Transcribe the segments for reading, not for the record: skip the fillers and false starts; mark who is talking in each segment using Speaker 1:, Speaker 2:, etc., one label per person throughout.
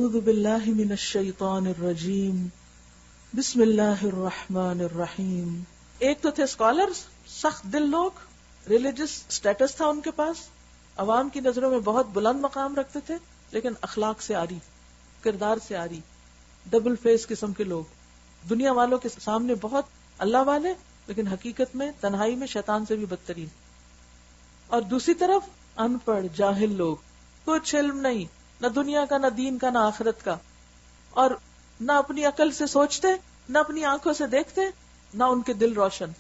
Speaker 1: اعوذ باللہ من الشیطان الرجیم بسم اللہ الرحمن الرحیم. ایک تو تھے اسکالرز، سخت دل لوگ، ریلیجس سٹیٹس تھا ان کے پاس، عوام کی نظروں میں بہت بلند مقام رکھتے تھے، لیکن اخلاق سے آری، کردار سے آری، ڈبل فیس قسم کے لوگ، دنیا والوں کے سامنے بہت اللہ والے، لیکن حقیقت میں تنہائی میں شیطان سے بھی بدترین. اور دوسری طرف ان پڑھ جاہل لوگ، کچھ علم نہیں، نہ دنیا کا، نہ دین کا، نہ آخرت کا، اور نہ اپنی عقل سے سوچتے، نہ اپنی آنکھوں سے دیکھتے، نہ ان کے دل روشن.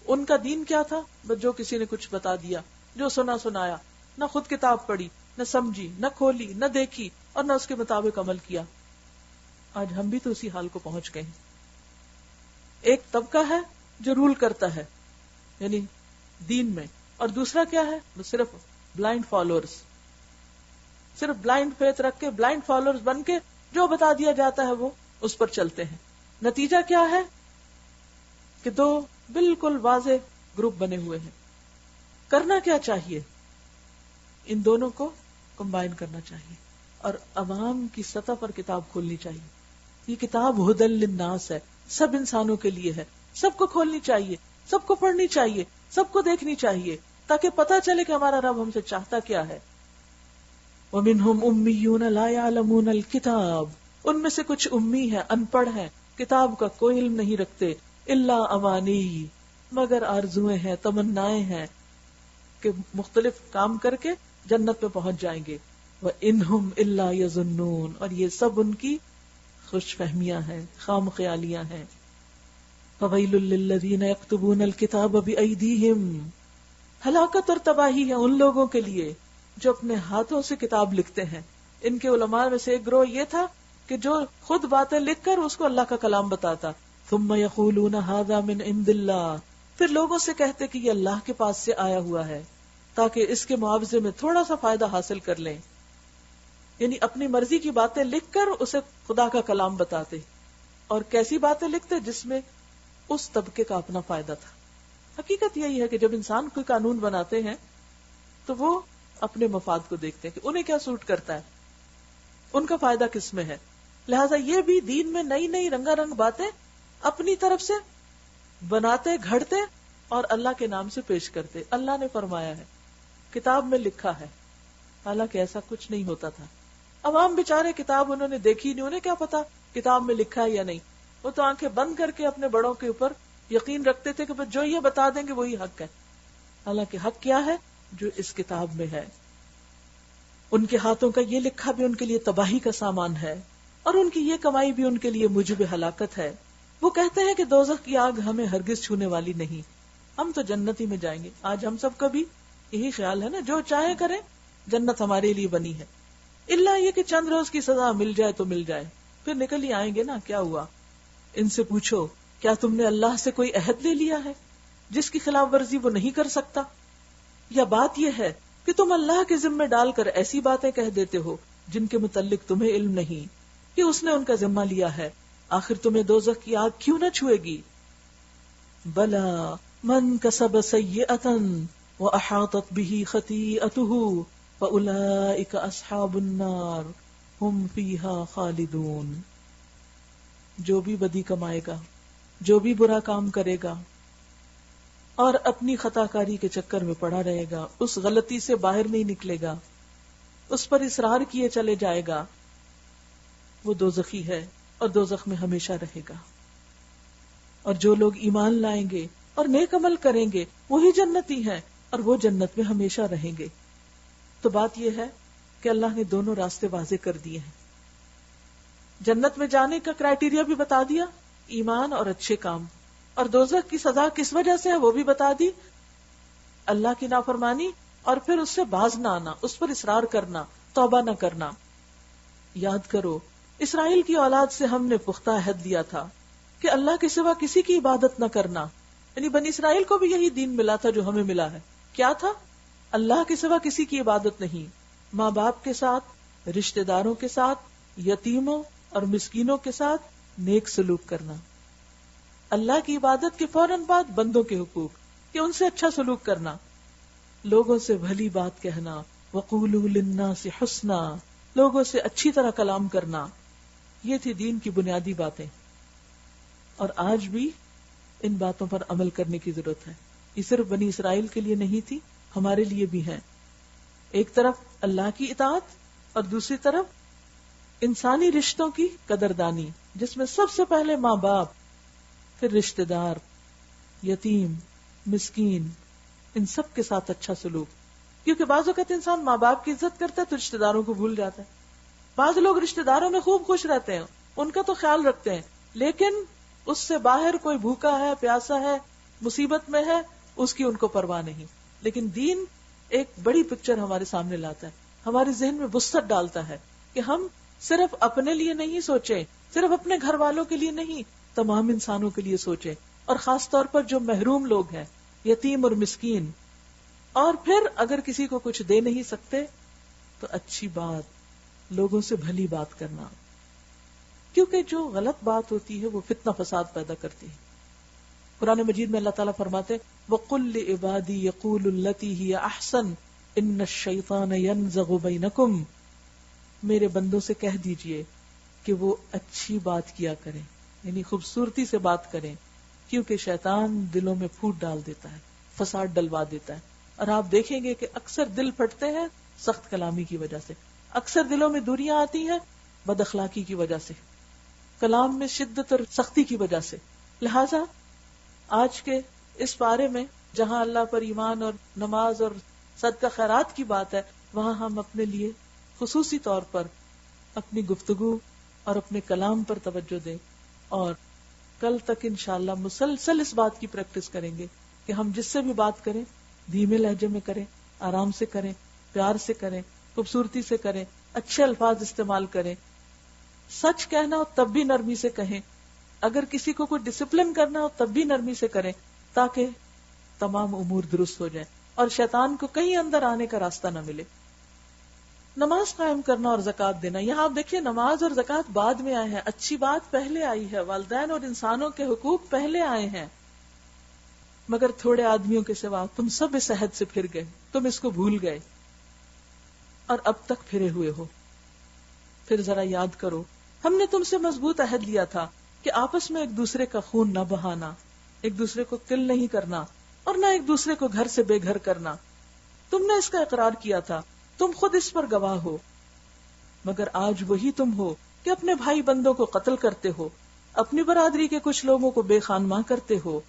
Speaker 1: ان کا دین کیا تھا؟ بس جو کسی نے کچھ بتا دیا، جو سنا سنایا، نہ خود کتاب پڑھی، نہ سمجھی، نہ کھولی، نہ دیکھی، اور نہ اس کے مطابق عمل کیا. آج ہم بھی تو اسی حال کو پہنچ گئے ہیں. ایک طبقہ ہے جو رول کرتا ہے یعنی دین میں، اور دوسرا کیا ہے؟ وہ صرف بلائنڈ فالوورز، صرف بلائنڈ فیتھ رکھ کے بلائنڈ فالوورز بن کے جو بتا دیا جاتا ہے وہ اس پر چلتے ہیں. نتیجہ کیا ہے کہ دو بالکل واضح گروپ بنے ہوئے ہیں. کرنا کیا چاہیے؟ ان دونوں کو کمبائن کرنا چاہیے اور عوام کی سطح پر کتاب کھولنی چاہیے. یہ کتاب ہدی للناس ہے، سب انسانوں کے لیے ہے، سب کو کھولنی چاہیے، سب کو پڑھنی چاہیے، سب کو دیکھنی چاہیے، تاکہ پتہ چلے کہ ہمارا رب ہم سے چاہتا کیا ہے. وَمِنْهُمْ أُمِّيُّونَ لَا يَعْلَمُونَ الْكِتَابَ، ان میں سے کچھ امی ہیں، ان پڑھ ہیں، کتاب کا کوئی علم نہیں رکھتے. إِلَّا أَمَانِيَّ، مگر آرزویں ہیں، تمنائیں ہیں کہ مختلف کام کر کے جنت میں پہنچ جائیں گے. وَإِنْهُمْ إِلَّا يَظُنُّونَ، اور یہ سب ان کی خوش فہمیاں ہیں، خام خیالیاں ہیں. فَوَيْلٌ لِّلَّذِينَ يَكْتُبُونَ الْكِتَابَ بِأَيْدِيهِمْ، ہلاکت اور تباہی ہے ان لوگوں کے لیے جو اپنے ہاتھوں سے کتاب لکھتے ہیں. ان کے علماء میں سے ایک گروہ یہ تھا کہ جو خود باتیں لکھ کر اس کو اللہ کا کلام بتاتا. ثم یقولون ھذا من عند اللہ، پھر لوگوں سے کہتے کہ یہ اللہ کے پاس سے آیا ہوا ہے تاکہ اس کے معاوضے میں تھوڑا سا فائدہ حاصل کر لیں. یعنی اپنی مرضی کی باتیں لکھ کر اسے خدا کا کلام بتاتے، اور کیسی باتیں لکھتے جس میں اس طبقے کا اپنا فائدہ تھا. حقیقت یہی ہے کہ جب انسان کوئی قانون بناتے ہیں تو وہ اپنے مفاد کو دیکھتے ہیں کہ انہیں کیا سوٹ کرتا ہے، ان کا فائدہ کس میں ہے. لہٰذا یہ بھی دین میں نئی نئی رنگا رنگ باتیں اپنی طرف سے بناتے، گھڑتے اور اللہ کے نام سے پیش کرتے. اللہ نے فرمایا ہے، کتاب میں لکھا ہے، حالانکہ ایسا کچھ نہیں ہوتا تھا. عوام بیچارے کتاب انہوں نے دیکھی نہیں، انہیں کیا پتا کتاب میں لکھا ہے یا نہیں. وہ تو آنکھیں بند کر کے اپنے بڑوں کے اوپر یقین رکھتے تھے کہ بس جو یہ بتا دیں گے وہی حق ہے. حالانکہ حق کیا ہے؟ جو اس کتاب میں ہے. ان کے ہاتھوں کا یہ لکھا بھی ان کے لیے تباہی کا سامان ہے، اور ان کی یہ کمائی بھی ان کے لیے موجب ہلاکت ہے. وہ کہتے ہیں کہ دوزخ کی آگ ہمیں ہرگز چھونے والی نہیں، ہم تو جنت ہی میں جائیں گے. آج ہم سب کا بھی یہی خیال ہے نا، جو چاہے کریں، جنت ہمارے لیے بنی ہے. اللہ یہ کہ چند روز کی سزا مل جائے تو مل جائے، پھر نکل ہی آئیں گے نا. کیا ہوا؟ ان سے پوچھو کیا تم نے اللہ سے کوئی عہد لے لیا ہے جس کی خلاف ورزی وہ نہیں کر سکتا؟ یا بات یہ ہے کہ تم اللہ کے ذمہ ڈال کر ایسی باتیں کہہ دیتے ہو جن کے متعلق تمہیں علم نہیں کہ اس نے ان کا ذمہ لیا ہے. آخر تمہیں دوزخ کی آگ کیوں نہ چھوئے گی؟ بلا من کسب سیئۃ واحاطت به خطیئتہ فاولئک اصحاب النار ہم فیہا خالدون. جو بھی بدی کمائے گا، جو بھی برا کام کرے گا اور اپنی خطا کاری کے چکر میں پڑا رہے گا، اس غلطی سے باہر نہیں نکلے گا، اس پر اصرار کیے چلے جائے گا، وہ دوزخی ہے اور دوزخ میں ہمیشہ رہے گا. اور جو لوگ ایمان لائیں گے اور نیک عمل کریں گے وہی جنتی ہیں اور وہ جنت میں ہمیشہ رہیں گے. تو بات یہ ہے کہ اللہ نے دونوں راستے واضح کر دیے ہیں. جنت میں جانے کا کرائیٹیریا بھی بتا دیا، ایمان اور اچھے کام، اور دوزخ کی سزا کس وجہ سے ہے وہ بھی بتا دی، اللہ کی نافرمانی اور پھر اس سے باز نہ آنا، اس پر اصرار کرنا، توبہ نہ کرنا. یاد کرو اسرائیل کی اولاد سے ہم نے پختہ عہد لیا تھا کہ اللہ کے سوا کسی کی عبادت نہ کرنا. یعنی بنی اسرائیل کو بھی یہی دین ملا تھا جو ہمیں ملا ہے. کیا تھا؟ اللہ کے سوا کسی کی عبادت نہیں، ماں باپ کے ساتھ، رشتہ داروں کے ساتھ، یتیموں اور مسکینوں کے ساتھ نیک سلوک کرنا. اللہ کی عبادت کے فوراً بعد بندوں کے حقوق کہ ان سے اچھا سلوک کرنا، لوگوں سے بھلی بات کہنا، وقولوا للناس حسنا، لوگوں سے اچھی طرح کلام کرنا، یہ تھی دین کی بنیادی باتیں. اور آج بھی ان باتوں پر عمل کرنے کی ضرورت ہے. یہ صرف بنی اسرائیل کے لیے نہیں تھی، ہمارے لیے بھی ہیں. ایک طرف اللہ کی اطاعت اور دوسری طرف انسانی رشتوں کی قدردانی، جس میں سب سے پہلے ماں باپ، پھر رشتہ دار، یتیم، مسکین، ان سب کے ساتھ اچھا سلوک. کیونکہ بعض اوقات انسان ماں باپ کی عزت کرتا ہے تو رشتہ داروں کو بھول جاتا ہے. بعض لوگ رشتہ داروں میں خوب خوش رہتے ہیں، ان کا تو خیال رکھتے ہیں، لیکن اس سے باہر کوئی بھوکا ہے، پیاسا ہے، مصیبت میں ہے، اس کی ان کو پرواہ نہیں. لیکن دین ایک بڑی پکچر ہمارے سامنے لاتا ہے، ہمارے ذہن میں وسعت ڈالتا ہے کہ ہم صرف اپنے لیے نہیں سوچیں، صرف اپنے گھر والوں کے لیے نہیں، تمام انسانوں کے لیے سوچیں، اور خاص طور پر جو محروم لوگ ہیں، یتیم اور مسکین. اور پھر اگر کسی کو کچھ دے نہیں سکتے تو اچھی بات، لوگوں سے بھلی بات کرنا، کیونکہ جو غلط بات ہوتی ہے وہ فتنہ فساد پیدا کرتی ہے. قرآن مجید میں اللہ تعالیٰ فرماتے وَقُلْ لِعِبَادِي يَقُولُ الَّتِي هِيَ أَحْسَنُ إِنَّ الشَّيْطَانَ يَنزَغُ بَيْنَكُمْ، میرے بندوں سے کہہ دیجئے کہ وہ اچھی بات کیا کریں، یعنی خوبصورتی سے بات کریں، کیونکہ شیطان دلوں میں پھوٹ ڈال دیتا ہے، فساد ڈلوا دیتا ہے. اور آپ دیکھیں گے کہ اکثر دل پھٹتے ہیں سخت کلامی کی وجہ سے، اکثر دلوں میں دوریاں آتی ہیں بد اخلاقی کی وجہ سے، کلام میں شدت اور سختی کی وجہ سے. لہذا آج کے اس پارے میں جہاں اللہ پر ایمان اور نماز اور صدقہ خیرات کی بات ہے، وہاں ہم اپنے لیے خصوصی طور پر اپنی گفتگو اور اپنے کلام پر توجہ دیں، اور کل تک انشاءاللہ مسلسل اس بات کی پریکٹس کریں گے کہ ہم جس سے بھی بات کریں دھیمے لہجے میں کریں، آرام سے کریں، پیار سے کریں، خوبصورتی سے کریں، اچھے الفاظ استعمال کریں. سچ کہنا ہو تب بھی نرمی سے کہیں، اگر کسی کو کوئی ڈسپلن کرنا ہو تب بھی نرمی سے کریں، تاکہ تمام امور درست ہو جائیں اور شیطان کو کہیں اندر آنے کا راستہ نہ ملے. نماز قائم کرنا اور زکوٰۃ دینا، یہاں آپ دیکھیے نماز اور زکوٰۃ بعد میں آئے ہیں، اچھی بات پہلے آئی ہے، والدین اور انسانوں کے حقوق پہلے آئے ہیں. مگر تھوڑے آدمیوں کے سوا تم سب اس عہد سے پھر گئے، تم اس کو بھول گئے اور اب تک پھرے ہوئے ہو. پھر ذرا یاد کرو، ہم نے تم سے مضبوط عہد لیا تھا کہ آپس میں ایک دوسرے کا خون نہ بہانا، ایک دوسرے کو قتل نہیں کرنا، اور نہ ایک دوسرے کو گھر سے بے گھر کرنا. تم نے اس کا اقرار کیا تھا، تم خود اس پر گواہ ہو. مگر آج وہی تم ہو کہ اپنے بھائی بندوں کو قتل کرتے ہو، اپنی برادری کے کچھ لوگوں کو بے خانماں کرتے ہو،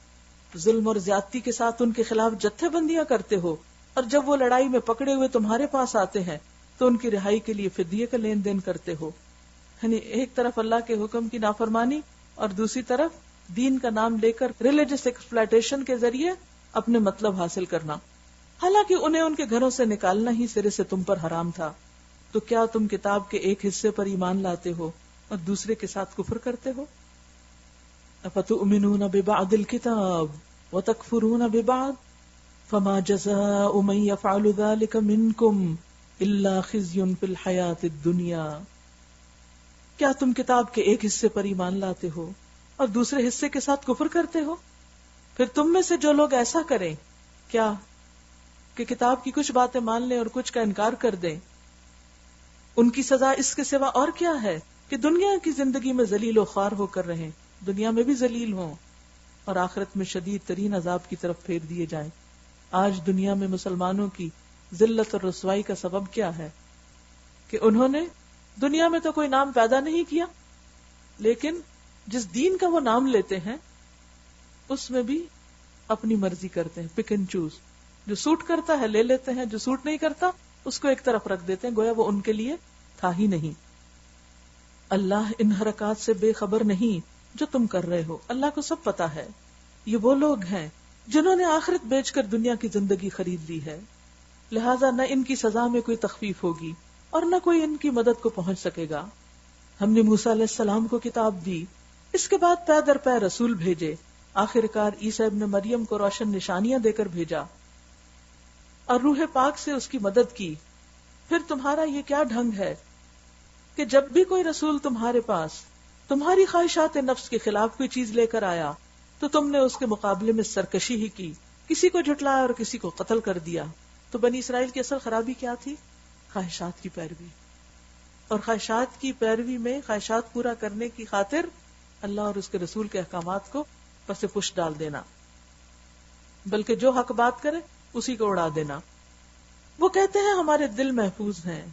Speaker 1: ظلم اور زیادتی کے ساتھ ان کے خلاف جتھے بندیاں کرتے ہو، اور جب وہ لڑائی میں پکڑے ہوئے تمہارے پاس آتے ہیں تو ان کی رہائی کے لیے فدیے کا لین دین کرتے ہو. یعنی ایک طرف اللہ کے حکم کی نافرمانی اور دوسری طرف دین کا نام لے کر ریلیجس ایکسپلائٹیشن کے ذریعے اپنے مطلب حاصل کرنا، حالانکہ انہیں ان کے گھروں سے نکالنا ہی سرے سے تم پر حرام تھا. تو کیا تم کتاب کے ایک حصے پر ایمان لاتے ہو اور دوسرے کے ساتھ کفر کرتے ہو؟ افتؤمنون ببعض الكتاب وتکفرون ببعض فما جزاء من يفعل ذلك منكم الا خزي في الحیاة الدنیا. کیا تم کتاب کے ایک حصے پر ایمان لاتے ہو اور دوسرے حصے کے ساتھ کفر کرتے ہو؟ پھر تم میں سے جو لوگ ایسا کریں، کیا کہ کتاب کی کچھ باتیں مان لیں اور کچھ کا انکار کر دیں، ان کی سزا اس کے سوا اور کیا ہے کہ دنیا کی زندگی میں ذلیل و خوار ہو کر رہیں، دنیا میں بھی ذلیل ہوں اور آخرت میں شدید ترین عذاب کی طرف پھیر دیے جائیں. آج دنیا میں مسلمانوں کی ذلت اور رسوائی کا سبب کیا ہے کہ انہوں نے دنیا میں تو کوئی نام پیدا نہیں کیا، لیکن جس دین کا وہ نام لیتے ہیں اس میں بھی اپنی مرضی کرتے ہیں، پک اینڈ چوز. جو سوٹ کرتا ہے لے لیتے ہیں، جو سوٹ نہیں کرتا اس کو ایک طرف رکھ دیتے ہیں، گویا وہ ان کے لیے تھا ہی نہیں. اللہ ان حرکات سے بے خبر نہیں جو تم کر رہے ہو، اللہ کو سب پتا ہے. یہ وہ لوگ ہیں جنہوں نے آخرت بیچ کر دنیا کی زندگی خرید لی ہے، لہذا نہ ان کی سزا میں کوئی تخفیف ہوگی اور نہ کوئی ان کی مدد کو پہنچ سکے گا. ہم نے موسیٰ علیہ السلام کو کتاب دی، اس کے بعد پے در پے رسول بھیجے، آخر کار عیسیٰ ابن مریم کو روشن نشانیاں دے کر بھیجا اور روح پاک سے اس کی مدد کی. پھر تمہارا یہ کیا ڈھنگ ہے کہ جب بھی کوئی رسول تمہارے پاس تمہاری خواہشات نفس کے خلاف کوئی چیز لے کر آیا تو تم نے اس کے مقابلے میں سرکشی ہی کی، کسی کو جھٹلایا اور کسی کو قتل کر دیا. تو بنی اسرائیل کی اصل خرابی کیا تھی؟ خواہشات کی پیروی. اور خواہشات کی پیروی میں خواہشات پورا کرنے کی خاطر اللہ اور اس کے رسول کے احکامات کو پس پش ڈال دینا، بلکہ جو حق بات کرے اسی کو اڑا دینا۔ وہ کہتے ہیں ہمارے دل محفوظ ہیں،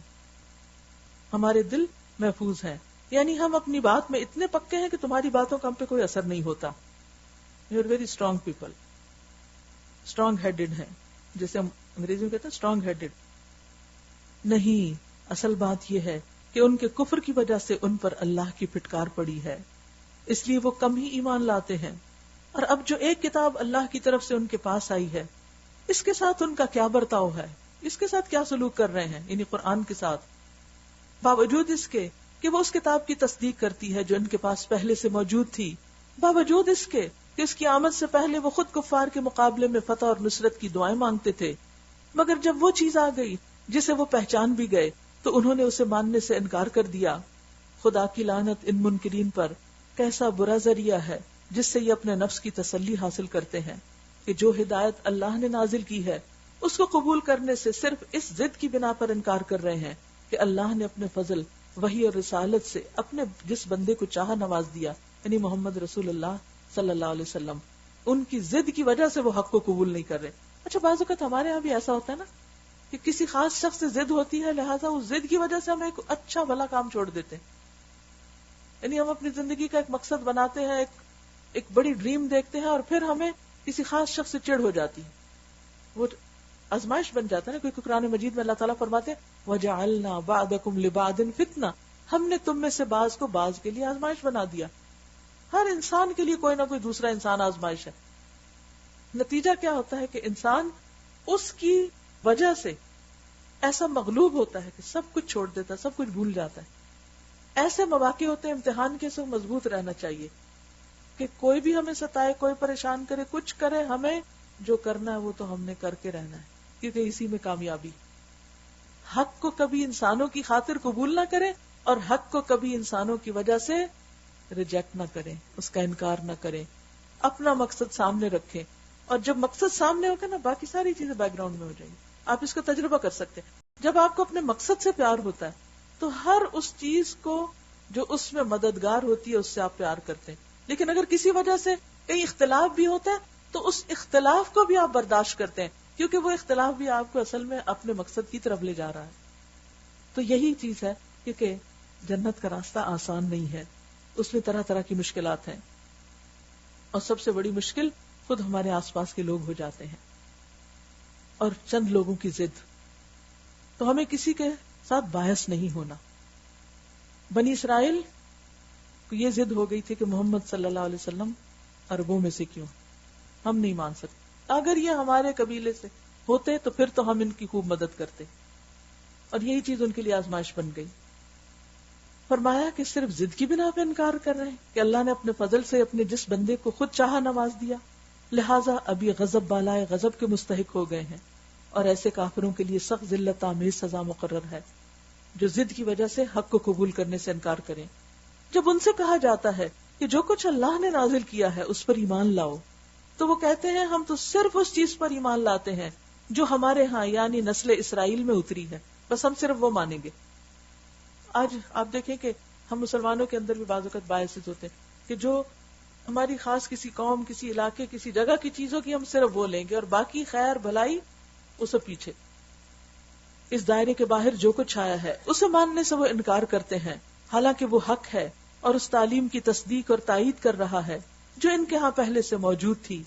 Speaker 1: ہمارے دل محفوظ ہیں، یعنی ہم اپنی بات میں اتنے پکے ہیں کہ تمہاری باتوں کا ہم پہ کوئی اثر نہیں ہوتا۔ You are very strong people, strong headed ہیں، جیسے ہم انگریزی میں کہتے ہیں اسٹرانگ ہیڈڈ۔ نہیں، اصل بات یہ ہے کہ ان کے کفر کی وجہ سے ان پر اللہ کی پھٹکار پڑی ہے، اس لیے وہ کم ہی ایمان لاتے ہیں۔ اور اب جو ایک کتاب اللہ کی طرف سے ان کے پاس آئی ہے، اس کے ساتھ ان کا کیا برتاؤ ہے، اس کے ساتھ کیا سلوک کر رہے ہیں، یعنی قرآن کے ساتھ، باوجود اس کے کہ وہ اس کتاب کی تصدیق کرتی ہے جو ان کے پاس پہلے سے موجود تھی، باوجود اس کے کہ اس کی آمد سے پہلے وہ خود کفار کے مقابلے میں فتح اور نصرت کی دعائیں مانگتے تھے، مگر جب وہ چیز آ گئی جسے وہ پہچان بھی گئے تو انہوں نے اسے ماننے سے انکار کر دیا۔ خدا کی لعنت ان منکرین پر، کیسا برا ذریعہ ہے جس سے یہ اپنے نفس کی تسلی حاصل کرتے ہیں کہ جو ہدایت اللہ نے نازل کی ہے اس کو قبول کرنے سے صرف اس ضد کی بنا پر انکار کر رہے ہیں کہ اللہ نے اپنے فضل، وحی اور رسالت سے اپنے جس بندے کو چاہا نواز دیا، یعنی محمد رسول اللہ صلی اللہ علیہ وسلم، ان کی ضد کی وجہ سے وہ حق کو قبول نہیں کر رہے۔ اچھا، بعض اوقات ہمارے یہاں بھی ایسا ہوتا ہے نا کہ کسی خاص شخص سے ضد ہوتی ہے، لہٰذا اس ضد کی وجہ سے ہم ایک اچھا بھلا کام چھوڑ دیتے ہیں، یعنی ہم اپنی زندگی کا ایک مقصد بناتے ہیں، ایک بڑی ڈریم دیکھتے ہیں، اور پھر ہمیں کسی خاص شخص سے چڑ ہو جاتی ہے، وہ آزمائش بن جاتا ہے نا۔ کیونکہ قرآن مجید میں اللہ تعالیٰ فرماتے ہیں وَجَعَلْنَا بَعْضَكُمْ لِبَعْضٍ فِتْنَةً، ہم نے تم میں سے بعض کو بعض کے لیے آزمائش بنا دیا۔ ہر انسان کے لیے کوئی نہ کوئی دوسرا انسان آزمائش ہے۔ نتیجہ کیا ہوتا ہے کہ انسان اس کی وجہ سے ایسا مغلوب ہوتا ہے کہ سب کچھ چھوڑ دیتا ہے، سب کچھ بھول جاتا ہے۔ ایسے مواقع ہوتے ہیں امتحان کے، سے مضبوط رہنا چاہیے کہ کوئی بھی ہمیں ستائے، کوئی پریشان کرے، کچھ کرے، ہمیں جو کرنا ہے وہ تو ہم نے کر کے رہنا ہے، کیونکہ اسی میں کامیابی۔ حق کو کبھی انسانوں کی خاطر قبول نہ کریں اور حق کو کبھی انسانوں کی وجہ سے ریجیکٹ نہ کریں، اس کا انکار نہ کریں، اپنا مقصد سامنے رکھیں، اور جب مقصد سامنے ہوگا نا باقی ساری چیزیں بیک گراؤنڈ میں ہو جائیں گی۔ آپ اس کا تجربہ کر سکتے ہیں، جب آپ کو اپنے مقصد سے پیار ہوتا ہے تو ہر اس چیز کو جو اس میں مددگار ہوتی ہے اس سے آپ پیار کرتے ہیں۔ لیکن اگر کسی وجہ سے کئی اختلاف بھی ہوتا ہے تو اس اختلاف کو بھی آپ برداشت کرتے ہیں، کیونکہ وہ اختلاف بھی آپ کو اصل میں اپنے مقصد کی طرف لے جا رہا ہے۔ تو یہی چیز ہے، کیونکہ جنت کا راستہ آسان نہیں ہے، اس میں طرح طرح کی مشکلات ہیں، اور سب سے بڑی مشکل خود ہمارے آس پاس کے لوگ ہو جاتے ہیں اور چند لوگوں کی ضد۔ تو ہمیں کسی کے ساتھ باعث نہیں ہونا۔ بنی اسرائیل کو یہ ضد ہو گئی تھی کہ محمد صلی اللہ علیہ وسلم عربوں میں سے کیوں، ہم نہیں مان سکتے، اگر یہ ہمارے قبیلے سے ہوتے تو پھر تو ہم ان کی خوب مدد کرتے، اور یہی چیز ان کے لیے آزمائش بن گئی۔ فرمایا کہ صرف ضد کی بنا پہ انکار کر رہے ہیں کہ اللہ نے اپنے فضل سے اپنے جس بندے کو خود چاہا نواز دیا، لہٰذا ابھی غضب بالائے غضب کے مستحق ہو گئے ہیں، اور ایسے کافروں کے لیے سخت ذلت آمیز سزا مقرر ہے جو ضد کی وجہ سے حق کو قبول کرنے سے انکار کریں۔ جب ان سے کہا جاتا ہے کہ جو کچھ اللہ نے نازل کیا ہے اس پر ایمان لاؤ، تو وہ کہتے ہیں ہم تو صرف اس چیز پر ایمان لاتے ہیں جو ہمارے ہاں یعنی نسل اسرائیل میں اتری ہے، بس ہم صرف وہ مانیں گے۔ آج آپ دیکھیں کہ ہم مسلمانوں کے اندر بھی بعض اوقات باعث ہوتے ہیں کہ جو ہماری خاص کسی قوم، کسی علاقے، کسی جگہ کی چیزوں کی ہم صرف وہ لیں گے، اور باقی خیر بھلائی اسے پیچھے، اس دائرے کے باہر جو کچھ آیا ہے اسے ماننے سے وہ انکار کرتے ہیں، حالانکہ وہ حق ہے اور اس تعلیم کی تصدیق اور تائید کر رہا ہے جو ان کے ہاں پہلے سے موجود تھی۔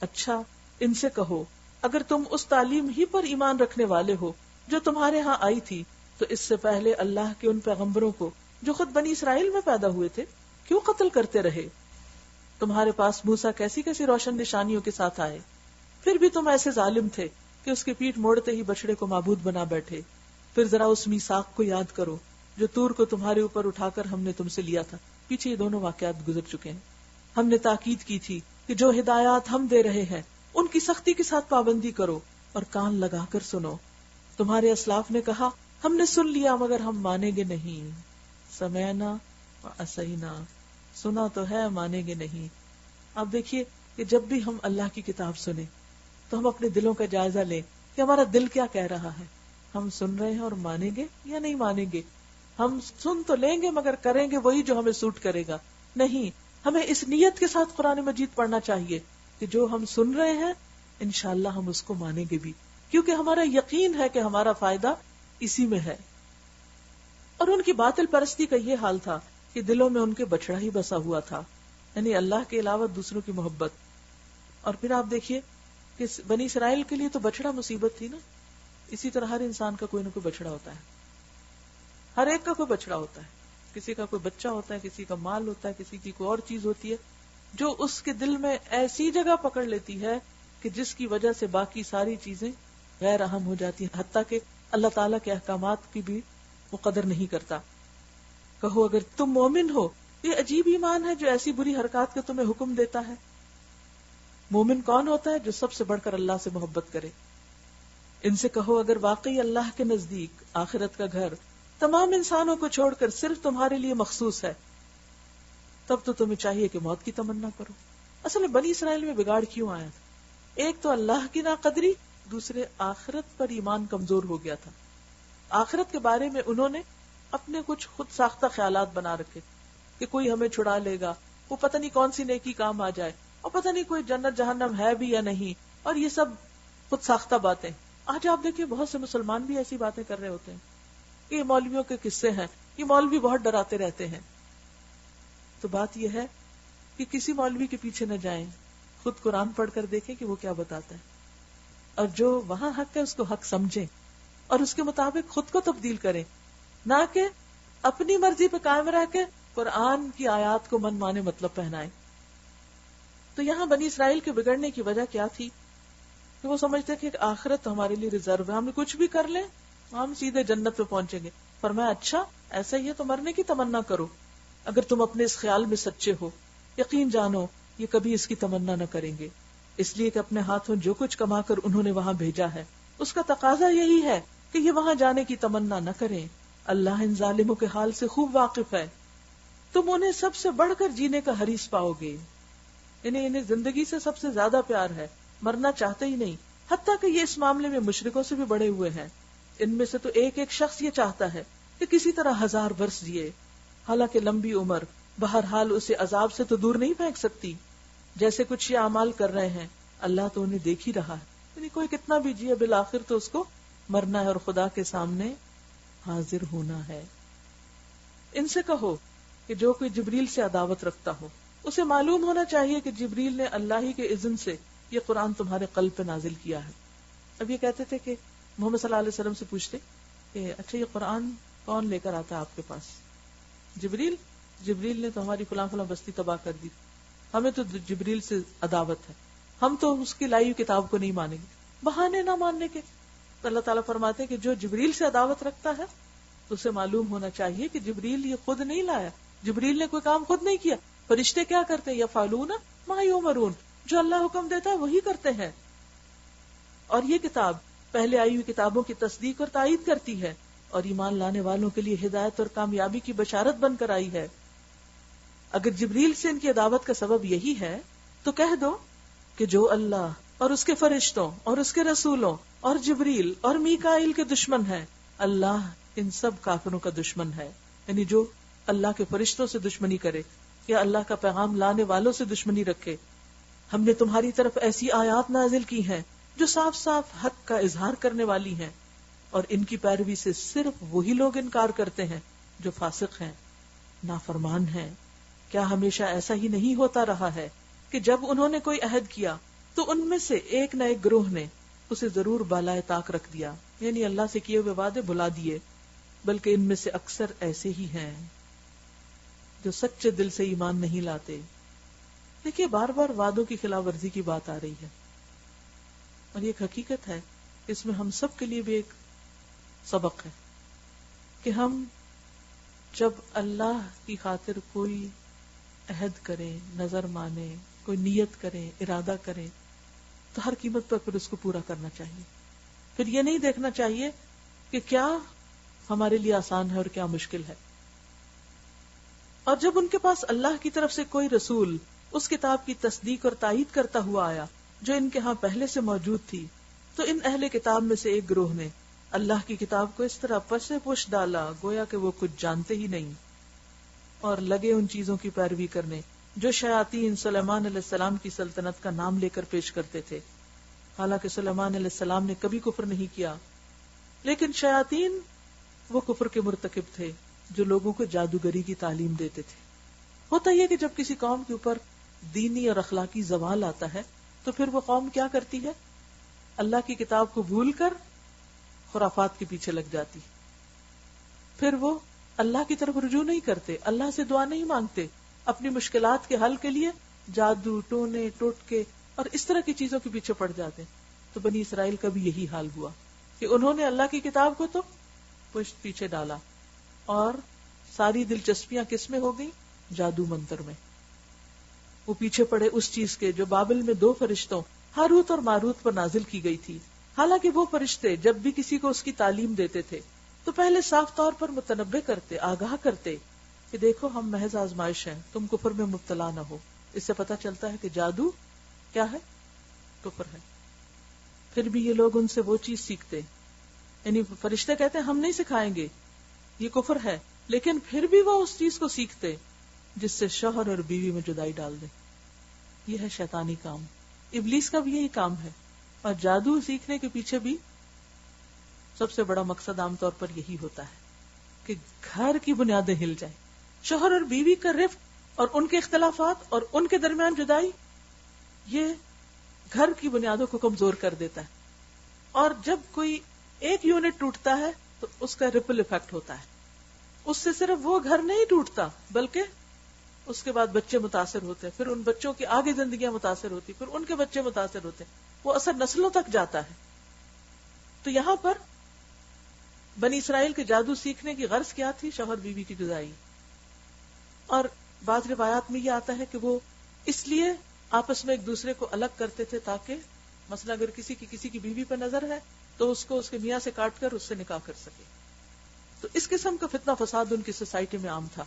Speaker 1: اچھا، ان سے کہو اگر تم اس تعلیم ہی پر ایمان رکھنے والے ہو جو تمہارے ہاں آئی تھی تو اس سے پہلے اللہ کے ان پیغمبروں کو جو خود بنی اسرائیل میں پیدا ہوئے تھے کیوں قتل کرتے رہے؟ تمہارے پاس موسیٰ کیسی کیسی روشن نشانیوں کے ساتھ آئے، پھر بھی تم ایسے ظالم تھے کہ اس کی پیٹھ موڑتے ہی بچڑے کو معبود بنا بیٹھے۔ پھر ذرا اس میثاق کو یاد کرو جو طور کو تمہارے اوپر اٹھا کر ہم نے تم سے لیا تھا۔ پیچھے یہ دونوں واقعات گزر چکے ہیں۔ ہم نے تاکید کی تھی کہ جو ہدایات ہم دے رہے ہیں ان کی سختی کے ساتھ پابندی کرو اور کان لگا کر سنو۔ تمہارے اسلاف نے کہا ہم نے سن لیا مگر ہم مانیں گے نہیں، سمعنا وعصینا، سنا تو ہے مانیں گے نہیں۔ اب دیکھیے کہ جب بھی ہم اللہ کی کتاب سنیں تو ہم اپنے دلوں کا جائزہ لیں کہ ہمارا دل کیا کہہ رہا ہے، ہم سن رہے ہیں اور مانیں گے یا نہیں مانیں گے۔ ہم سن تو لیں گے مگر کریں گے وہی جو ہمیں سوٹ کرے گا نہیں. ہمیں اس نیت کے ساتھ قرآن مجید پڑھنا چاہیے کہ جو ہم سن رہے ہیں انشاءاللہ ہم اس کو مانیں گے بھی، کیونکہ ہمارا یقین ہے کہ ہمارا فائدہ اسی میں ہے. اور ان کی باطل پرستی کا یہ حال تھا کہ دلوں میں ان کے بچڑا ہی بسا ہوا تھا، یعنی اللہ کے علاوہ دوسروں کی محبت. اور پھر آپ دیکھیے کہ بنی اسرائیل کے لیے تو بچڑا مصیبت تھی نا. اسی طرح ہر انسان کا کوئی نہ کوئی بچڑا ہوتا ہے، ہر ایک کا کوئی بچڑا ہوتا ہے. کسی کا کوئی بچہ ہوتا ہے، کسی کا مال ہوتا ہے، کسی کی کوئی اور چیز ہوتی ہے جو اس کے دل میں ایسی جگہ پکڑ لیتی ہے کہ جس کی وجہ سے باقی ساری چیزیں غیر اہم ہو جاتی ہیں، حتیٰ کہ اللہ تعالیٰ کے احکامات کی بھی وہ قدر نہیں کرتا. کہو اگر تم مومن ہو، یہ عجیب ایمان ہے جو ایسی بری حرکات کا تمہیں حکم دیتا ہے. مومن کون ہوتا ہے؟ جو سب سے بڑھ کر اللہ سے محبت کرے. ان سے کہو اگر واقعی اللہ کے نزدیک آخرت کا گھر تمام انسانوں کو چھوڑ کر صرف تمہارے لیے مخصوص ہے، تب تو تمہیں چاہیے کہ موت کی تمنا کرو. اصل میں بنی اسرائیل میں بگاڑ کیوں آیا تھا؟ ایک تو اللہ کی ناقدری، دوسرے آخرت پر ایمان کمزور ہو گیا تھا. آخرت کے بارے میں انہوں نے اپنے کچھ خود ساختہ خیالات بنا رکھے کہ کوئی ہمیں چھڑا لے گا، وہ پتہ نہیں کون سی نیکی کام آ جائے، اور پتہ نہیں کوئی جنت جہنم ہے بھی یا نہیں، اور یہ سب خود ساختہ باتیں. آج آپ دیکھیں بہت سے مسلمان بھی ایسی باتیں کر رہے ہوتے ہیں. یہ مولویوں کے قصے ہیں، یہ مولوی بہت ڈراتے رہتے ہیں. تو بات یہ ہے کہ کسی مولوی کے پیچھے نہ جائیں، خود قرآن پڑھ کر دیکھیں کہ وہ کیا بتاتا ہے، اور جو وہاں حق ہے اس کو حق سمجھیں اور اس کے مطابق خود کو تبدیل کریں، نہ کہ اپنی مرضی پہ قائم رہ کے قرآن کی آیات کو من مانے مطلب پہنائیں. تو یہاں بنی اسرائیل کے بگڑنے کی وجہ کیا تھی کہ وہ سمجھتے کہ آخرت ہمارے لیے ریزرو ہے، ہم کچھ بھی کر لیں ہم سیدھے جنت پہ پہنچیں گے. فرمایا اچھا ایسا ہی ہے تو مرنے کی تمنا کرو. اگر تم اپنے اس خیال میں سچے ہو، یقین جانو یہ کبھی اس کی تمنا نہ کریں گے، اس لیے کہ اپنے ہاتھوں جو کچھ کما کر انہوں نے وہاں بھیجا ہے اس کا تقاضا یہی ہے کہ یہ وہاں جانے کی تمنا نہ کریں. اللہ ان ظالموں کے حال سے خوب واقف ہے. تم انہیں سب سے بڑھ کر جینے کا حریص پاؤ گے، انہیں زندگی سے سب سے زیادہ پیار ہے، مرنا چاہتے ہی نہیں، حتیٰ کہ یہ اس معاملے میں مشرکوں سے بھی بڑے ہوئے ہیں. ان میں سے تو ایک ایک شخص یہ چاہتا ہے کہ کسی طرح 1000 برس جیے، حالانکہ لمبی عمر بہرحال اسے عذاب سے تو دور نہیں پھینک سکتی. جیسے کچھ یہ اعمال کر رہے ہیں اللہ تو انہیں دیکھ ہی رہا ہے، یعنی کوئی کتنا بھی جیے بالآخر تو اس کو مرنا ہے اور خدا کے سامنے حاضر ہونا ہے. ان سے کہو کہ جو کوئی جبریل سے عداوت رکھتا ہو اسے معلوم ہونا چاہیے کہ جبریل نے اللہ ہی کے اذن سے یہ قرآن تمہارے قلب پہ نازل کیا ہے. اب یہ کہتے تھے کہ محمد صلی اللہ علیہ وسلم سے پوچھتے کہ اچھا یہ قرآن کون لے کر آتا ہے آپ کے پاس؟ جبریل نے تو ہماری فلاں فلاں بستی تباہ کر دی، ہمیں تو جبریل سے عداوت ہے، ہم تو اس کی لائی ہوئی کتاب کو نہیں مانیں گے. بہانے نہ ماننے کے. تو اللہ تعالیٰ فرماتے ہیں کہ جو جبریل سے عداوت رکھتا ہے تو اسے معلوم ہونا چاہیے کہ جبریل یہ خود نہیں لایا، جبریل نے کوئی کام خود نہیں کیا. فرشتے کیا کرتے ہیں؟ یفعلون ما یؤمرون، جو اللہ حکم دیتا ہے وہی کرتے ہیں. اور یہ کتاب پہلے آئی ہوئی کتابوں کی تصدیق اور تائید کرتی ہے اور ایمان لانے والوں کے لیے ہدایت اور کامیابی کی بشارت بن کر آئی ہے. اگر جبریل سے ان کی عداوت کا سبب یہی ہے تو کہہ دو کہ جو اللہ اور اس کے فرشتوں اور اس کے رسولوں اور جبریل اور میکائیل کے دشمن ہیں، اللہ ان سب کافروں کا دشمن ہے. یعنی جو اللہ کے فرشتوں سے دشمنی کرے یا اللہ کا پیغام لانے والوں سے دشمنی رکھے. ہم نے تمہاری طرف ایسی آیات نازل کی ہیں جو صاف صاف حق کا اظہار کرنے والی ہیں، اور ان کی پیروی سے صرف وہی لوگ انکار کرتے ہیں جو فاسق ہیں، نافرمان ہیں. کیا ہمیشہ ایسا ہی نہیں ہوتا رہا ہے کہ جب انہوں نے کوئی عہد کیا تو ان میں سے ایک نہ ایک گروہ نے اسے ضرور بالائے طاق رکھ دیا، یعنی اللہ سے کیے ہوئے وعدے بھلا دیے. بلکہ ان میں سے اکثر ایسے ہی ہیں جو سچے دل سے ایمان نہیں لاتے. دیکھیے بار بار وعدوں کی خلاف ورزی کی بات آ رہی ہے، اور یہ ایک حقیقت ہے، اس میں ہم سب کے لیے بھی ایک سبق ہے کہ ہم جب اللہ کی خاطر کوئی عہد کریں، نظر مانیں، کوئی نیت کریں، ارادہ کریں تو ہر قیمت پر پھر اس کو پورا کرنا چاہیے. پھر یہ نہیں دیکھنا چاہیے کہ کیا ہمارے لیے آسان ہے اور کیا مشکل ہے. اور جب ان کے پاس اللہ کی طرف سے کوئی رسول اس کتاب کی تصدیق اور تائید کرتا ہوا آیا جو ان کے ہاں پہلے سے موجود تھی، تو ان اہل کتاب میں سے ایک گروہ نے اللہ کی کتاب کو اس طرح پسے پش ڈالا گویا کہ وہ کچھ جانتے ہی نہیں، اور لگے ان چیزوں کی پیروی کرنے جو شیاطین سلیمان علیہ السلام کی سلطنت کا نام لے کر پیش کرتے تھے. حالانکہ سلیمان علیہ السلام نے کبھی کفر نہیں کیا، لیکن شیاطین وہ کفر کے مرتکب تھے جو لوگوں کو جادوگری کی تعلیم دیتے تھے. ہوتا یہ کہ جب کسی قوم کے اوپر دینی اور اخلاقی زوال آتا ہے تو پھر وہ قوم کیا کرتی ہے؟ اللہ کی کتاب کو بھول کر خرافات کے پیچھے لگ جاتی. پھر وہ اللہ کی طرف رجوع نہیں کرتے، اللہ سے دعا نہیں مانگتے، اپنی مشکلات کے حل کے لیے جادو، ٹونے، ٹوٹکے اور اس طرح کی چیزوں کے پیچھے پڑ جاتے. تو بنی اسرائیل کا بھی یہی حال ہوا کہ انہوں نے اللہ کی کتاب کو تو پشت پیچھے ڈالا اور ساری دلچسپیاں کس میں ہو گئی؟ جادو منتر میں. وہ پیچھے پڑے اس چیز کے جو بابل میں 2 فرشتوں ہاروت اور ماروت پر نازل کی گئی تھی. حالانکہ وہ فرشتے جب بھی کسی کو اس کی تعلیم دیتے تھے تو پہلے صاف طور پر متنبہ کرتے، آگاہ کرتے کہ دیکھو ہم محض آزمائش ہیں، تم کفر میں مبتلا نہ ہو. اس سے پتہ چلتا ہے کہ جادو کیا ہے؟ کفر ہے. پھر بھی یہ لوگ ان سے وہ چیز سیکھتے، یعنی فرشتے کہتے ہیں ہم نہیں سکھائیں گے، یہ کفر ہے، لیکن پھر بھی وہ اس چیز کو سیکھتے جس سے شوہر اور بیوی میں جدائی ڈال دے. یہ ہے شیطانی کام. ابلیس کا بھی یہی کام ہے. اور جادو سیکھنے کے پیچھے بھی سب سے بڑا مقصد عام طور پر یہی ہوتا ہے کہ گھر کی بنیادیں ہل جائیں. شوہر اور بیوی کا رفق اور ان کے اختلافات اور ان کے درمیان جدائی یہ گھر کی بنیادوں کو کمزور کر دیتا ہے. اور جب کوئی ایک یونٹ ٹوٹتا ہے تو اس کا ریپل ایفیکٹ ہوتا ہے. اس سے صرف وہ گھر نہیں ٹوٹتا بلکہ اس کے بعد بچے متاثر ہوتے ہیں، پھر ان بچوں کی آگے زندگیاں متاثر ہوتی، پھر ان کے بچے متاثر ہوتے، وہ اثر نسلوں تک جاتا ہے. تو یہاں پر بنی اسرائیل کے جادو سیکھنے کی غرض کیا تھی؟ شوہر بیوی کی جدائی. اور بعض روایات میں یہ آتا ہے کہ وہ اس لیے آپس میں ایک دوسرے کو الگ کرتے تھے تاکہ مثلا اگر کسی کی بیوی پر نظر ہے تو اس کو اس کے میاں سے کاٹ کر اس سے نکاح کر سکے. تو اس قسم کا فتنہ فساد ان کی سوسائٹی میں عام تھا،